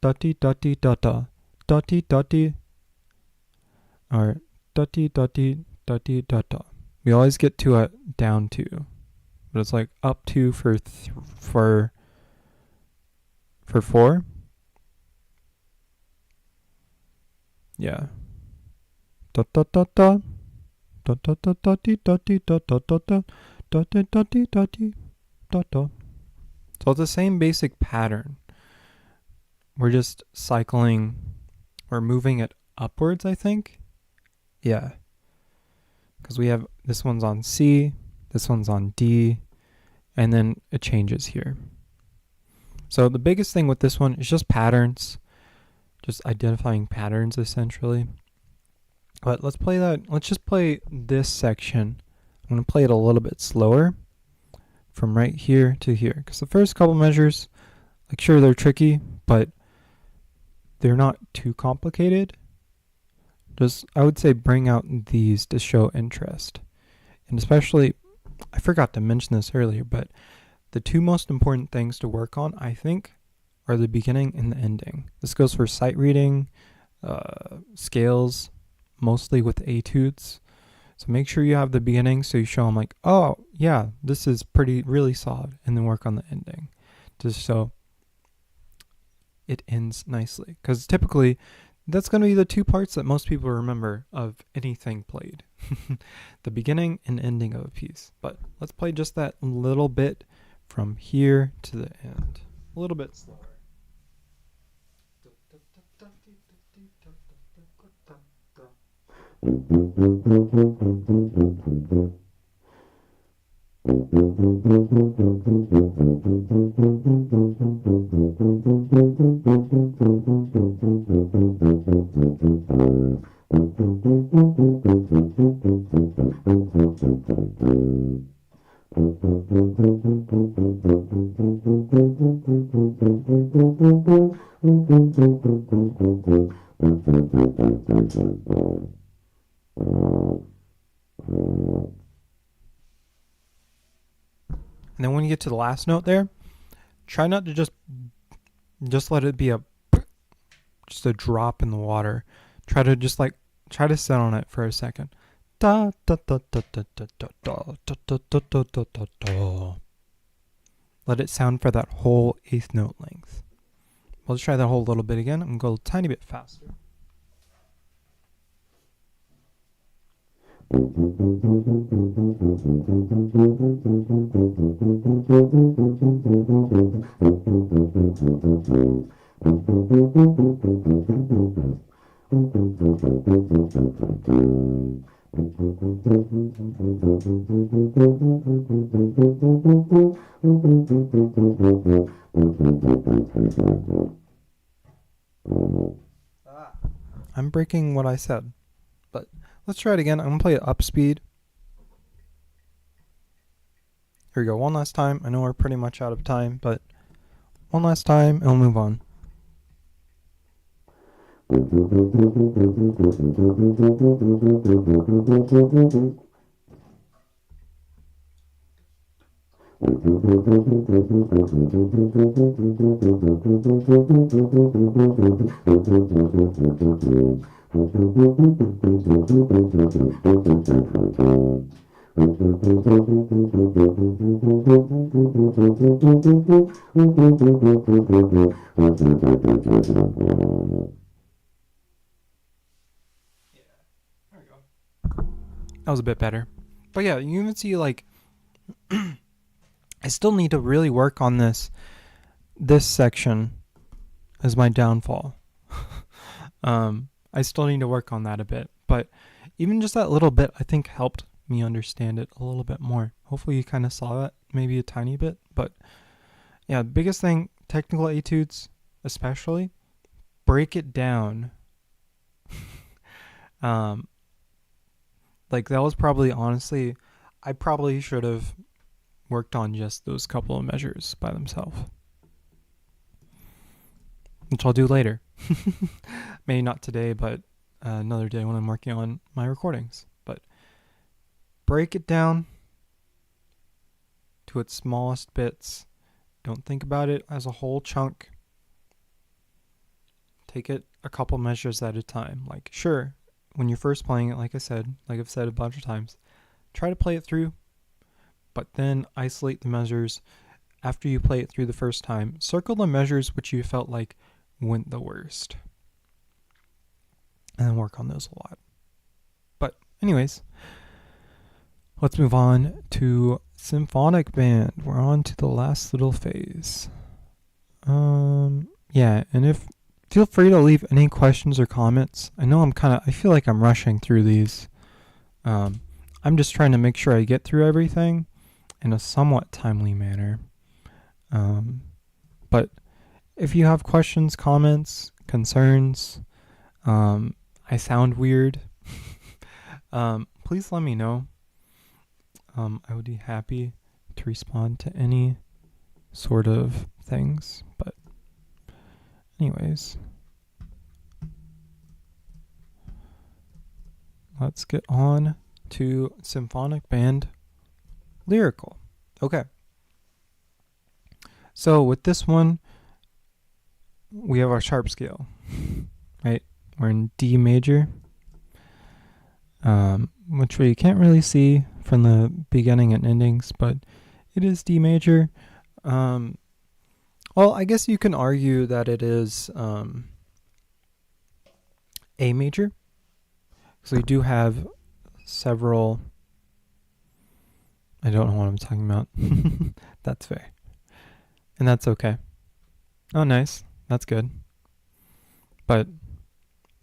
S1: dotty dotty dotty dotty dotty, or dotty dotty dotty dotty. We always get to a down 2, but it's like up 2 for 4. Yeah. Dot dot dot dot dot dot dot dotty dotty dot dot dot dot dotty dotty dotty dot dot. So it's the same basic pattern. We're just cycling, or moving it upwards, I think. Yeah. Because we have this one's on C, this one's on D, and then it changes here. So the biggest thing with this one is just patterns, just identifying patterns essentially. But let's play that. Let's just play this section. I'm going to play it a little bit slower from right here to here, because the first couple measures, like, sure, they're tricky, but they're not too complicated. Just, I would say, bring out these to show interest. And especially, I forgot to mention this earlier, but the 2 most important things to work on, I think, are the beginning and the ending. This goes for sight reading, scales, mostly with etudes. So make sure you have the beginning, so you show them like, oh yeah, this is really solid, and then work on the ending, just so it ends nicely. Because typically, that's going to be the 2 parts that most people remember of anything played. The beginning and ending of a piece. But let's play just that little bit from here to the end. A little bit slower. And then when you get to the last note there, try not to just let it be just a drop in the water. Try to sit on it for a second. Da da da da da da da da da da da da da da. Let it sound for that whole 8th note length. Let's try that whole little bit again. I'm gonna go a tiny bit faster. I'm breaking what I said, but let's try it again. I'm going to play it up speed. Here we go, one last time. I know we're pretty much out of time, but one last time and we'll move on. That was a bit better. But yeah, you even see, like, I still need to really work on this section as my downfall. I still need to work on that a bit. But even just that little bit, I think, helped me understand it a little bit more. Hopefully you kind of saw that, maybe a tiny bit. But yeah, the biggest thing, technical etudes especially, break it down. Like, that was probably, honestly, I probably should have worked on just those couple of measures by themselves, which I'll do later. Maybe not today, but another day when I'm working on my recordings. But break it down to its smallest bits. Don't think about it as a whole chunk. Take it a couple measures at a time. Like, sure, when you're first playing it, like I've said a bunch of times, try to play it through, but then isolate the measures after you play it through the first time. Circle the measures which you felt like went the worst, and then work on those a lot. But anyways, let's move on to symphonic band. We're on to the last little phase. Yeah, and feel free to leave any questions or comments. I know I feel like I'm rushing through these. I'm just trying to make sure I get through everything in a somewhat timely manner. But if you have questions, comments, concerns, I sound weird, please let me know. I would be happy to respond to any sort of things. But anyways, let's get on to symphonic band lyrical. Okay. So with this one, we have our sharp scale, right? We're in D major, which we can't really see from the beginning and endings, but it is D major. Well, I guess you can argue that it is A major, because we do have several. I don't know what I'm talking about. That's fair. And that's okay. Oh, nice. That's good. But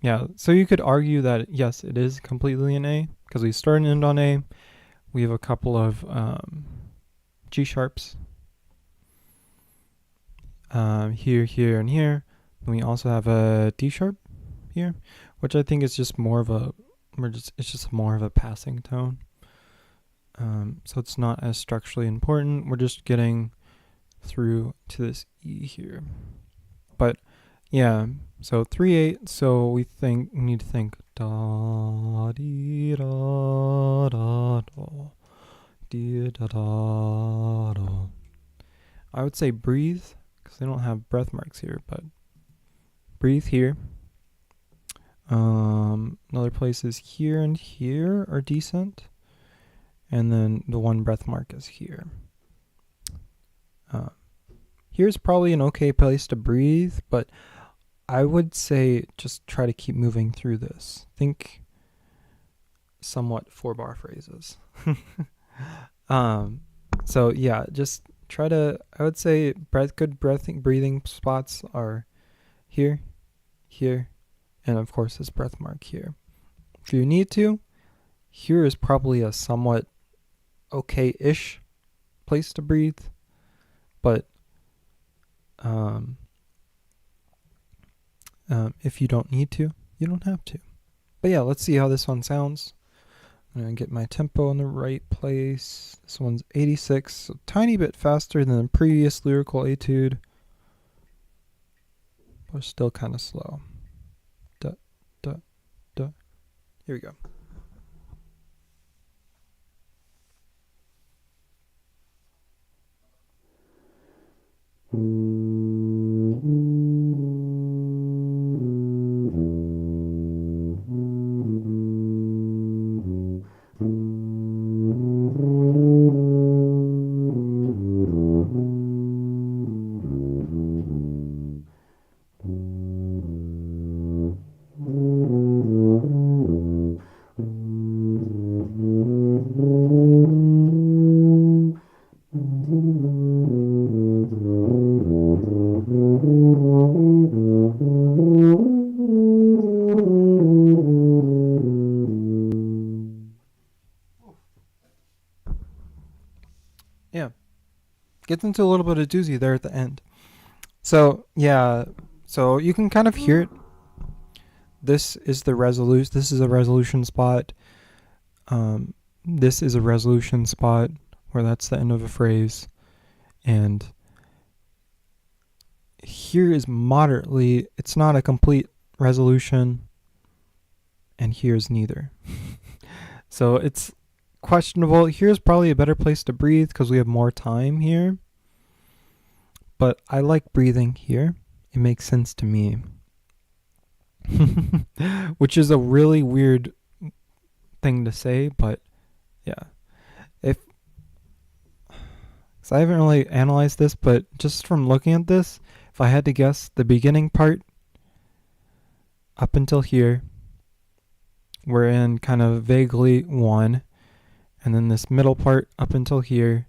S1: yeah, so you could argue that yes, it is completely an A, because we start and end on A. We have a couple of G sharps here, here, and here. And we also have a D sharp here, which I think is just more of a it's just more of a passing tone. So it's not as structurally important. We're just getting through to this E here. But yeah, so 3/8. So we need to think da dee da da da dee da da da. I would say breathe, because they don't have breath marks here, but breathe here. Another places here and here are decent, and then the one breath mark is here. Here's probably an okay place to breathe, but I would say just try to keep moving through this. Think somewhat 4-bar phrases. So yeah, just try to, I would say good breathing spots are here, here, and of course this breath mark here. If you need to, here is probably a somewhat okay-ish place to breathe, but if you don't need to, you don't have to. But yeah, let's see how this one sounds. I'm going to get my tempo in the right place. This one's 86, so a tiny bit faster than the previous Lyrical Etude, but still kind of slow. Da, da, da. Here we go. Yeah, gets into a little bit of doozy there at the end. So yeah, so you can kind of hear it. This is the resolution. This is a resolution spot. This is a resolution spot where that's the end of a phrase, and here is moderately. It's not a complete resolution, and here's neither. So it's questionable. Here's probably a better place to breathe because we have more time here. But I like breathing here. It makes sense to me. which is a really weird thing to say, but yeah. If So I haven't really analyzed this, but just from looking at this, if I had to guess, the beginning part up until here, we're in kind of vaguely 1, and then this middle part up until here,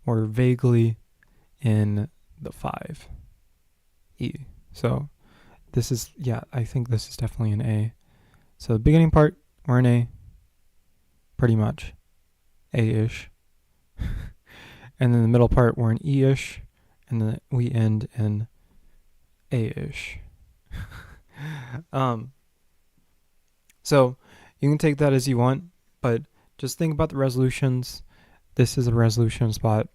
S1: we're vaguely in the 5 E. So this is, I think this is definitely an A. So the beginning part, we're in A, pretty much A-ish. And then the middle part, we're in E-ish, and then we end in A-ish. So you can take that as you want, but just think about the resolutions. This is a resolution spot.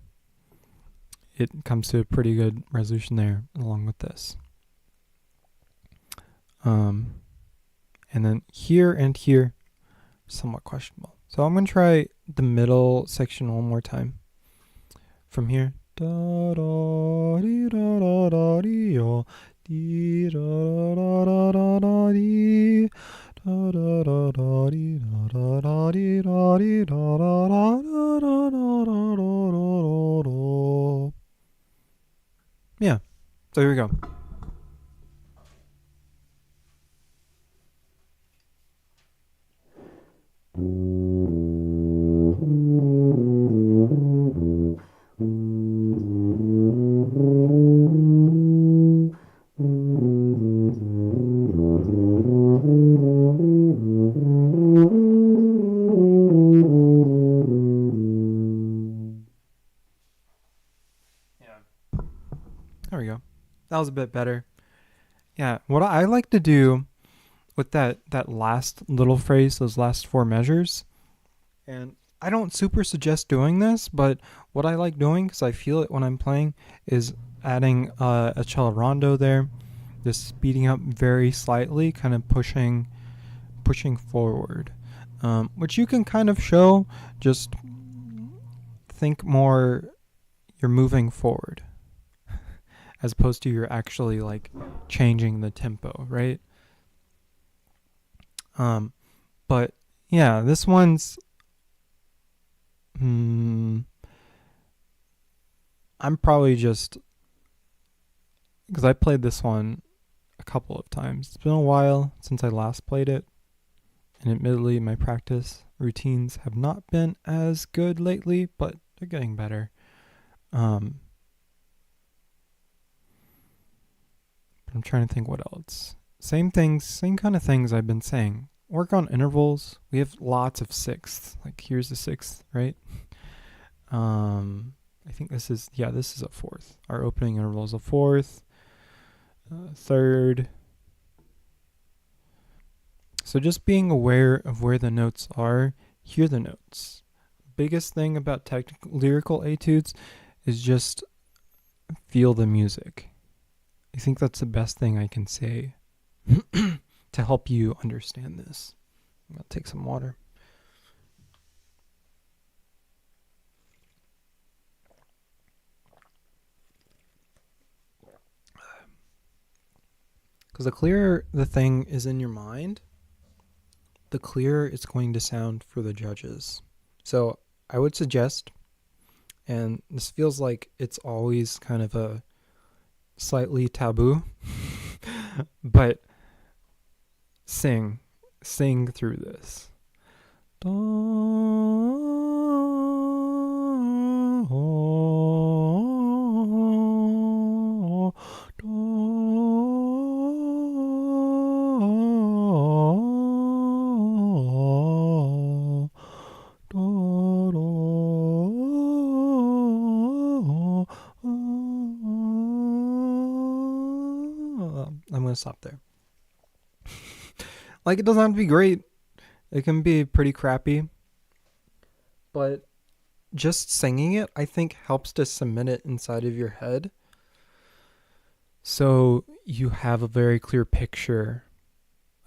S1: It comes to a pretty good resolution there, along with this. And then here and here, somewhat questionable. So I'm going to try the middle section one more time. From here. Da da dee da da da dee yo. Dee da da da da da dee. Da da da da dee da da da dee da dee da da da da da da da da. Yeah. So here we go. There we go. That was a bit better. Yeah, what I like to do with that last little phrase, those last 4 measures, and I don't super suggest doing this, but what I like doing, because I feel it when I'm playing, is adding a cello rondo there, just speeding up very slightly, kind of pushing forward, which you can kind of show. Just think more you're moving forward as opposed to you're actually like changing the tempo, right? But yeah, this one's I'm probably just, because I played this one a couple of times. It's been a while since I last played it, and admittedly my practice routines have not been as good lately, but they're getting better. But I'm trying to think what else. Same things, same kind of things I've been saying. Work on intervals. We have lots of sixths. Like here's the 6th, right? I think this is a 4th. Our opening interval is a 4th, 3rd. So just being aware of where the notes are, hear the notes. Biggest thing about lyrical etudes is just feel the music. I think that's the best thing I can say to help you understand this. I'll take some water. Because the clearer the thing is in your mind, the clearer it's going to sound for the judges. So I would suggest, and this feels like it's always kind of a slightly taboo, but sing through this. I'm going to stop there. Like, it doesn't have to be great. It can be pretty crappy. But just singing it, I think, helps to cement it inside of your head. So you have a very clear picture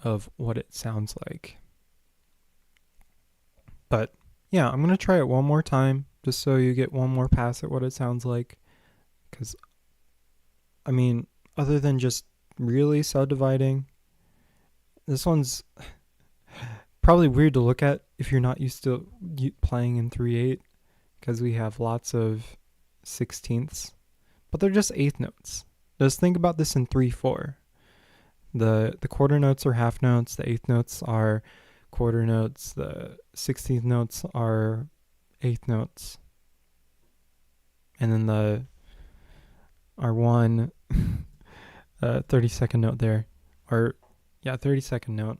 S1: of what it sounds like. But yeah, I'm going to try it one more time just so you get one more pass at what it sounds like. Because, I mean, other than just really subdividing This one's probably weird to look at if you're not used to playing in 3/8, because we have lots of 16ths, but they're just eighth notes. Just think about this in 3/4. The quarter notes are half notes, the eighth notes are quarter notes, the 16th notes are eighth notes, and then our one 32nd note there, or 32nd note,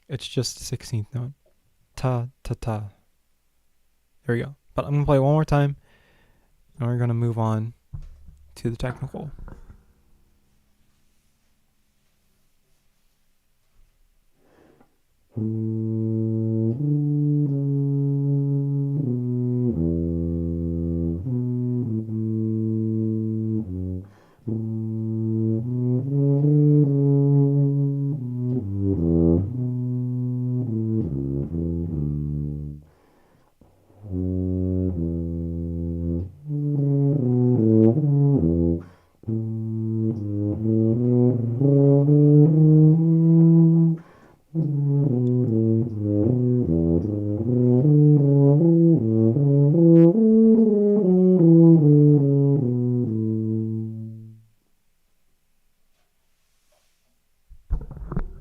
S1: it's just 16th note. Ta ta ta. There we go. But I'm gonna play it one more time, and we're gonna move on to the technical.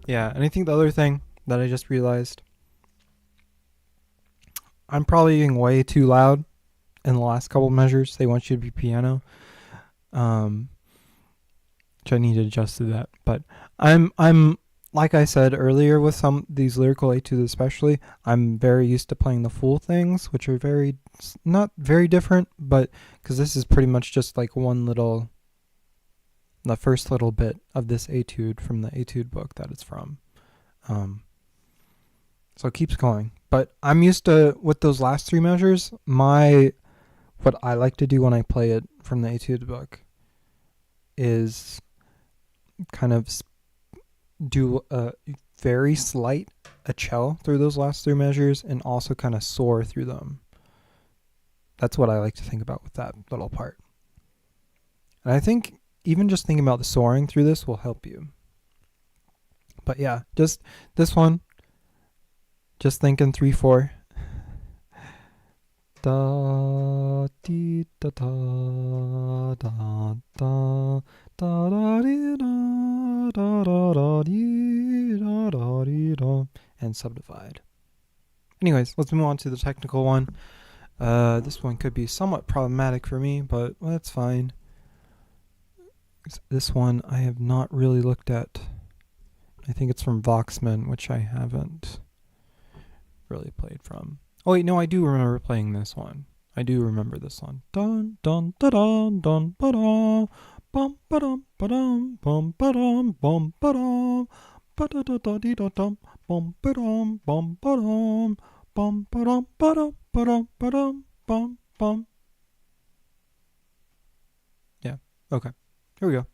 S1: Yeah, and I think the other thing that I just realized, I'm probably getting way too loud in the last couple measures. They want you to be piano, which I need to adjust to that. But I'm like I said earlier with some these lyrical etudes especially, I'm very used to playing the full things, which are not very different, but because this is pretty much just like the first little bit of this etude from the etude book that it's from. So it keeps going. But I'm used to, with those last three measures, what I like to do when I play it from the etude book is kind of do a very slight cello through those last three measures and also kind of soar through them. That's what I like to think about with that little part. And I think even just thinking about the soaring through this will help you. But yeah, just this one, just thinking 3/4. Da dee da da da da da da dee da da da dee da da dee da, and subdivide. Anyways, let's move on to the technical one. This one could be somewhat problematic for me, but that's fine. This one I have not really looked at. I think it's from Voxman, which I haven't really played from. Oh wait, no, I do remember playing this one. I do remember this one. Dun dun da dun dun ba dum bum ba dum ba dum bum ba dum bum ba dum ba da da da dee da dum bum ba dum bum ba dum bum ba dum ba dum ba dum ba dum bum bum. Yeah. Okay. Here we go.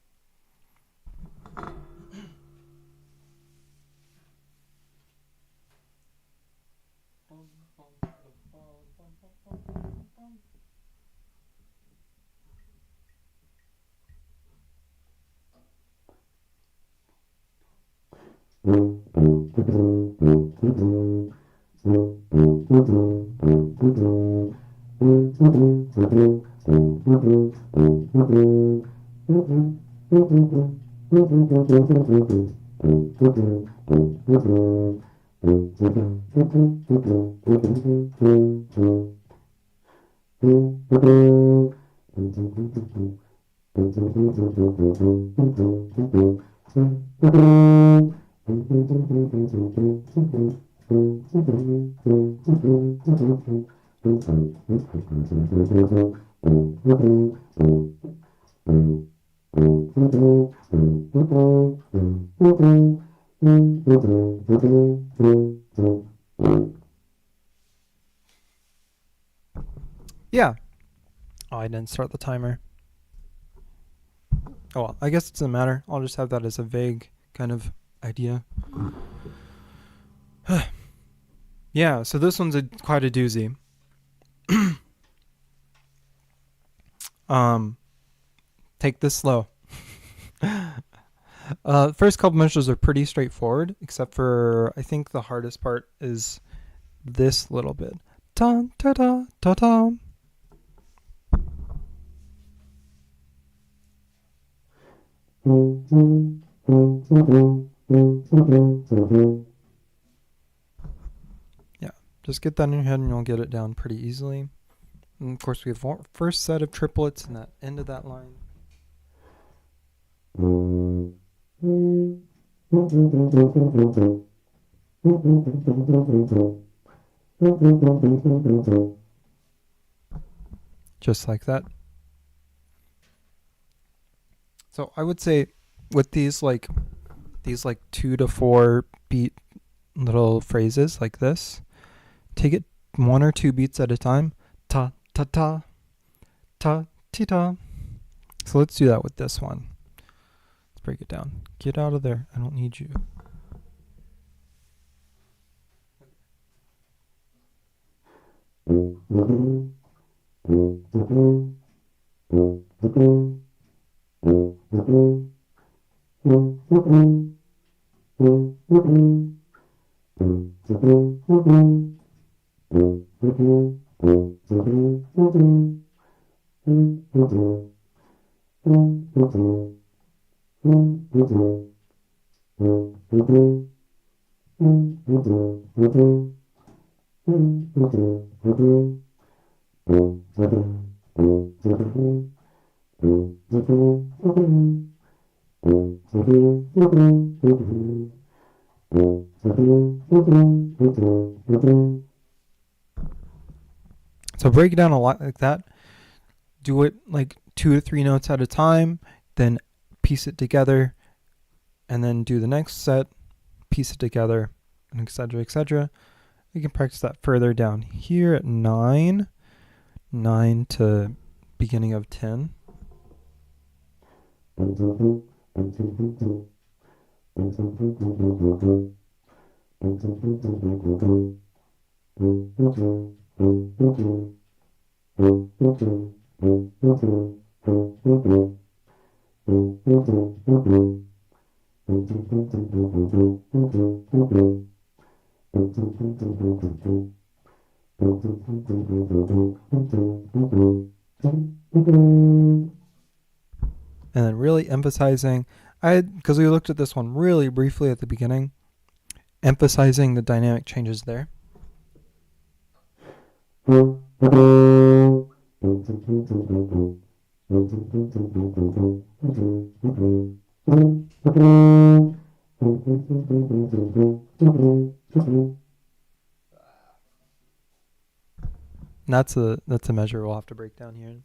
S1: Yeah. Oh, I didn't start the timer. Oh well, I guess it doesn't matter. I'll just have that as a vague kind of idea. Yeah, so this one's quite a doozy. Take this slow. First couple measures are pretty straightforward, except for I think the hardest part is this little bit. Dun, ta ta ta ta. Yeah, just get that in your head and you'll get it down pretty easily. And of course, we have our first set of triplets in that end of that line. Just like that. So I would say with these like 2 to 4 beat little phrases like this, take it 1 or 2 beats at a time. Ta ta ta ta ti ta. So let's do that with this one. Let's break it down. Get out of there. I don't need you. So break it down a lot like that. Do it like 2 to 3 notes at a time, then piece it together, and then do the next set, piece it together, and etc. etc. You can practice that further down here at 9 to beginning of 10. And then really emphasizing, because we looked at this one really briefly at the beginning, emphasizing the dynamic changes there. And that's a measure we'll have to break down here.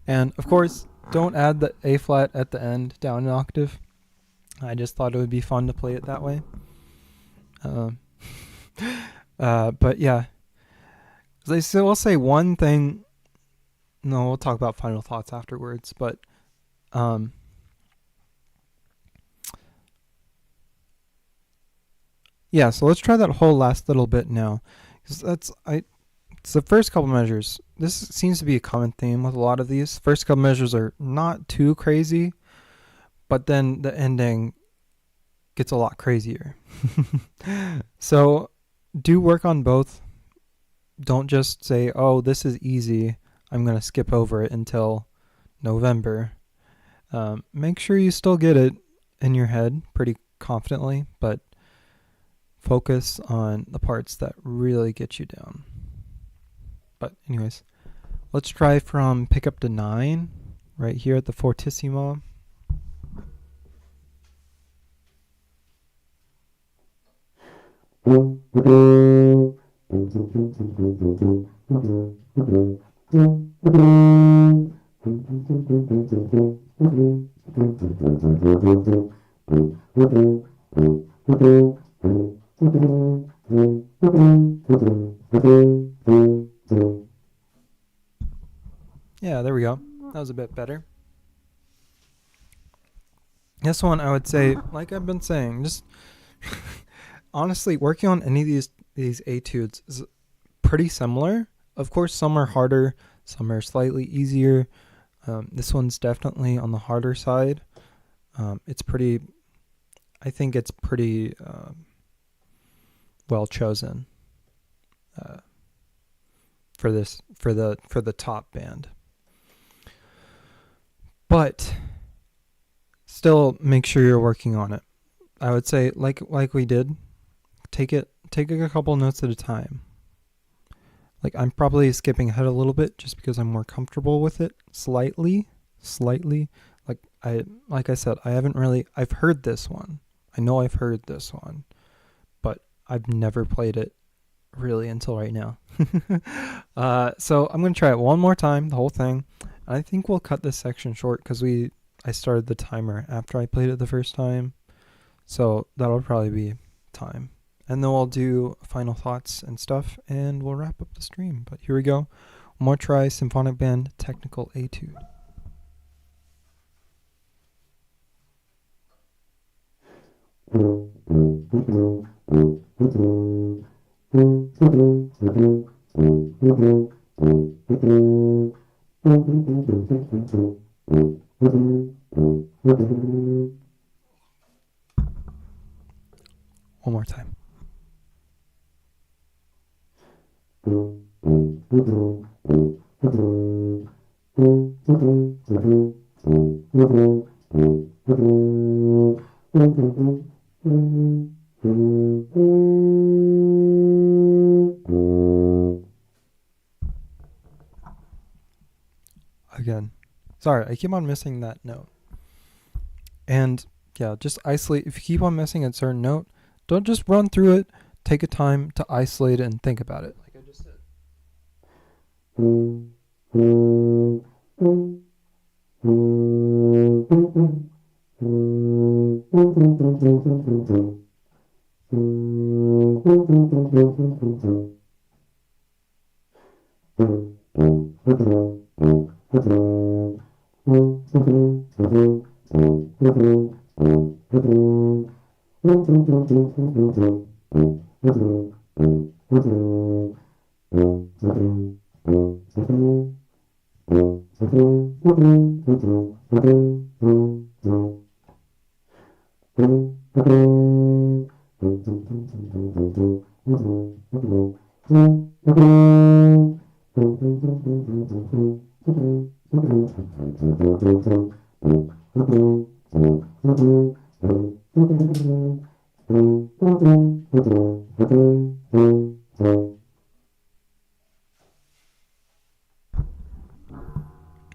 S1: And of course, don't add the A flat at the end down an octave. I just thought it would be fun to play it that way. But yeah, I will say one thing. No, we'll talk about final thoughts afterwards. But yeah, so let's try that whole last little bit now, because it's the first couple measures. This seems to be a common theme with a lot of these. First couple measures are not too crazy, but then the ending gets a lot crazier. So do work on both. Don't just say, oh, this is easy, I'm going to skip over it until November. Make sure you still get it in your head pretty confidently, but focus on the parts that really get you down. But anyways, let's try from pick up to 9 right here at the fortissimo. Yeah, there we go. That was a bit better. This one, I would say, like I've been saying, just honestly, working on any of these etudes is pretty similar. Of course, some are harder, some are slightly easier. This one's definitely on the harder side. I think it's pretty well chosen for the top band. But still, make sure you're working on it. I would say, like we did, take a couple notes at a time. Like, I'm probably skipping ahead a little bit just because I'm more comfortable with it, slightly. Like I said, I've heard this one. I know I've heard this one, but I've never played it really until right now. So I'm going to try it one more time, the whole thing. I think we'll cut this section short because I started the timer after I played it the first time. So that'll probably be time. And then we'll do final thoughts and stuff, and we'll wrap up the stream. But here we go. One more try, Symphonic Band Technical Etude. One more time. Again, sorry, I keep on missing that note. And yeah, just isolate. If you keep on missing a certain note, don't just run through it. Take a time to isolate it and think about it, like I just did.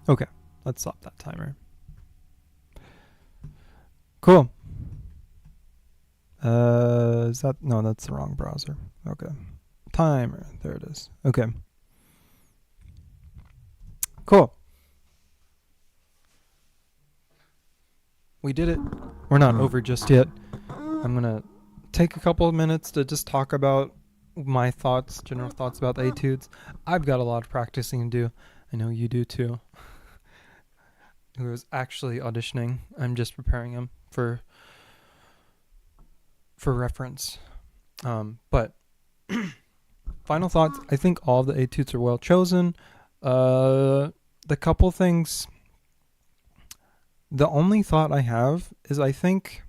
S1: Okay, let's stop that timer. Cool. Is that, no, that's the wrong browser. Okay. Timer, there it is. Okay. Cool. We did it. We're not over just yet. I'm gonna take a couple of minutes to just talk about my thoughts, general thoughts about the etudes. I've got a lot of practicing to do. I know you do too. Who is actually auditioning. I'm just preparing him for reference. But final thoughts. I think all the etudes are well chosen. The couple things. The only thought I have is I think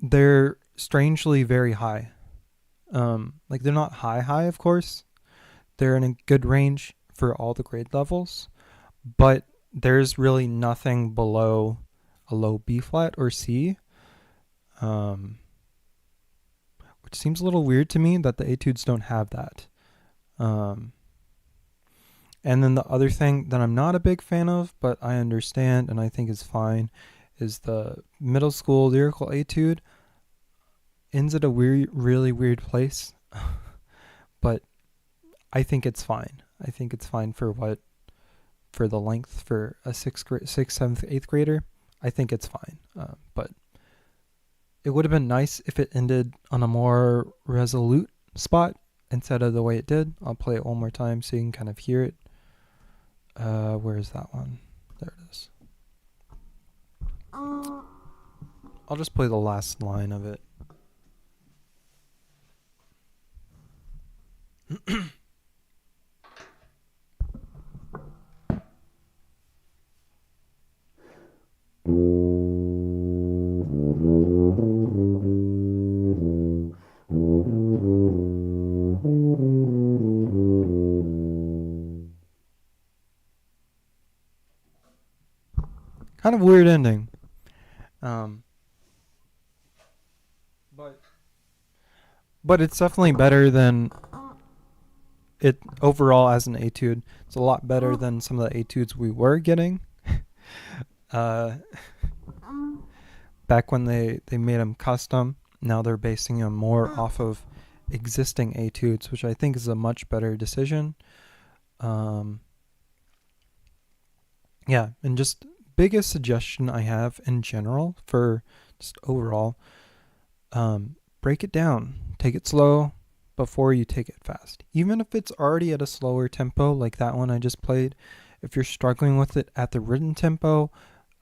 S1: they're strangely very high. Like they're not high, of course. They're in a good range for all the grade levels, but there's really nothing below a low B flat or C, which seems a little weird to me that the etudes don't have that. And then the other thing that I'm not a big fan of, but I understand and I think is fine, is the middle school lyrical etude ends at a really weird place. But I think it's fine. I think it's fine for the length for a sixth, seventh, eighth grader. I think it's fine. But it would have been nice if it ended on a more resolute spot instead of the way it did. I'll play it one more time so you can kind of hear it. Where is that one? There it is. I'll just play the last line of it. Kind of weird ending. But it's definitely better than it overall as an etude. It's a lot better than some of the etudes we were getting. Back when they made them custom, now they're basing them more off of existing etudes, which I think is a much better decision. Yeah, and just biggest suggestion I have in general for just overall, break it down. Take it slow before you take it fast. Even if it's already at a slower tempo, like that one I just played, if you're struggling with it at the written tempo,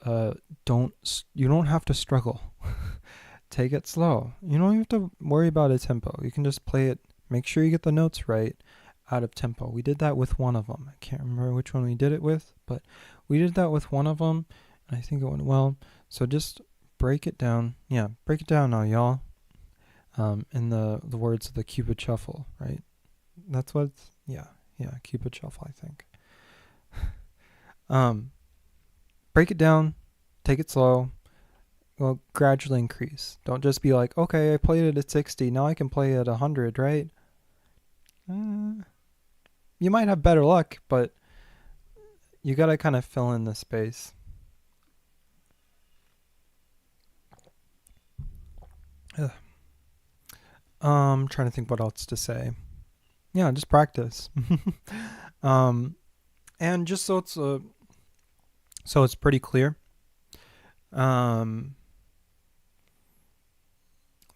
S1: you don't have to struggle. Take it slow. You don't have to worry about a tempo. You can just play it. Make sure you get the notes right out of tempo. We did that with one of them. I can't remember which one we did it with, but we did that with one of them, and I think it went well. So just break it down. Yeah, break it down now, y'all. In the words of the Cupid Shuffle, right? That's what it's, yeah, Cupid Shuffle, I think. Break it down, take it slow, well, gradually increase. Don't just be like, okay, I played it at 60, now I can play it at 100, right? You might have better luck, but you gotta kind of fill in the space. Trying to think what else to say. Yeah, just practice. And just so it's pretty clear.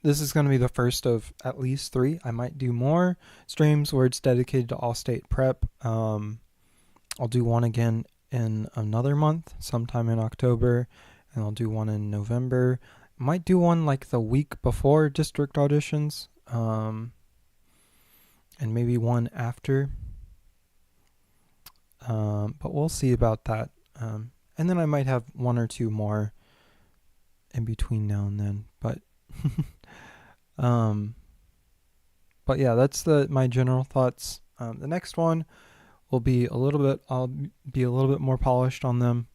S1: This is going to be the first of at least 3. I might do more streams where it's dedicated to All State Prep. I'll do one again in another month, sometime in October, and I'll do one in November. Might do one like the week before district auditions, and maybe one after. But we'll see about that. And then I might have 1 or 2 more in between now and then. But but yeah, that's my general thoughts. The next one will be I'll be a little bit more polished on them.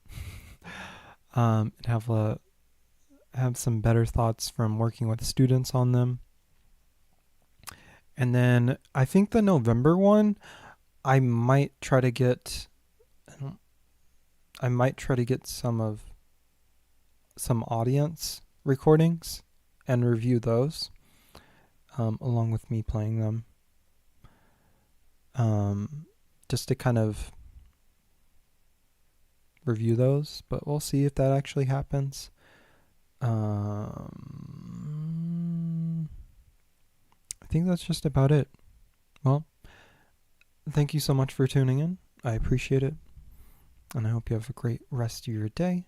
S1: And have some better thoughts from working with students on them. And then I think the November one, I might try to get some audience recordings and review those, along with me playing them, just to kind of review those, but we'll see if that actually happens. I think that's just about it. Well, thank you so much for tuning in. I appreciate it. And I hope you have a great rest of your day.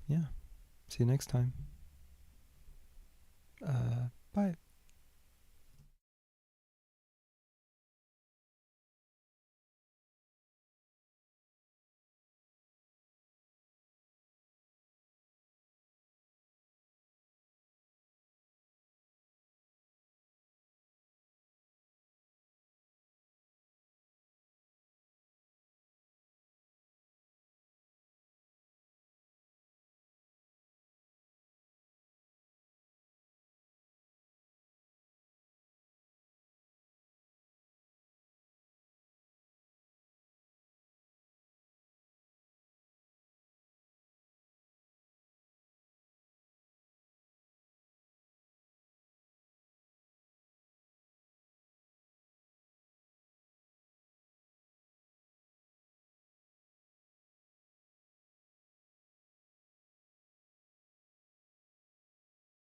S1: Yeah. See you next time. Bye.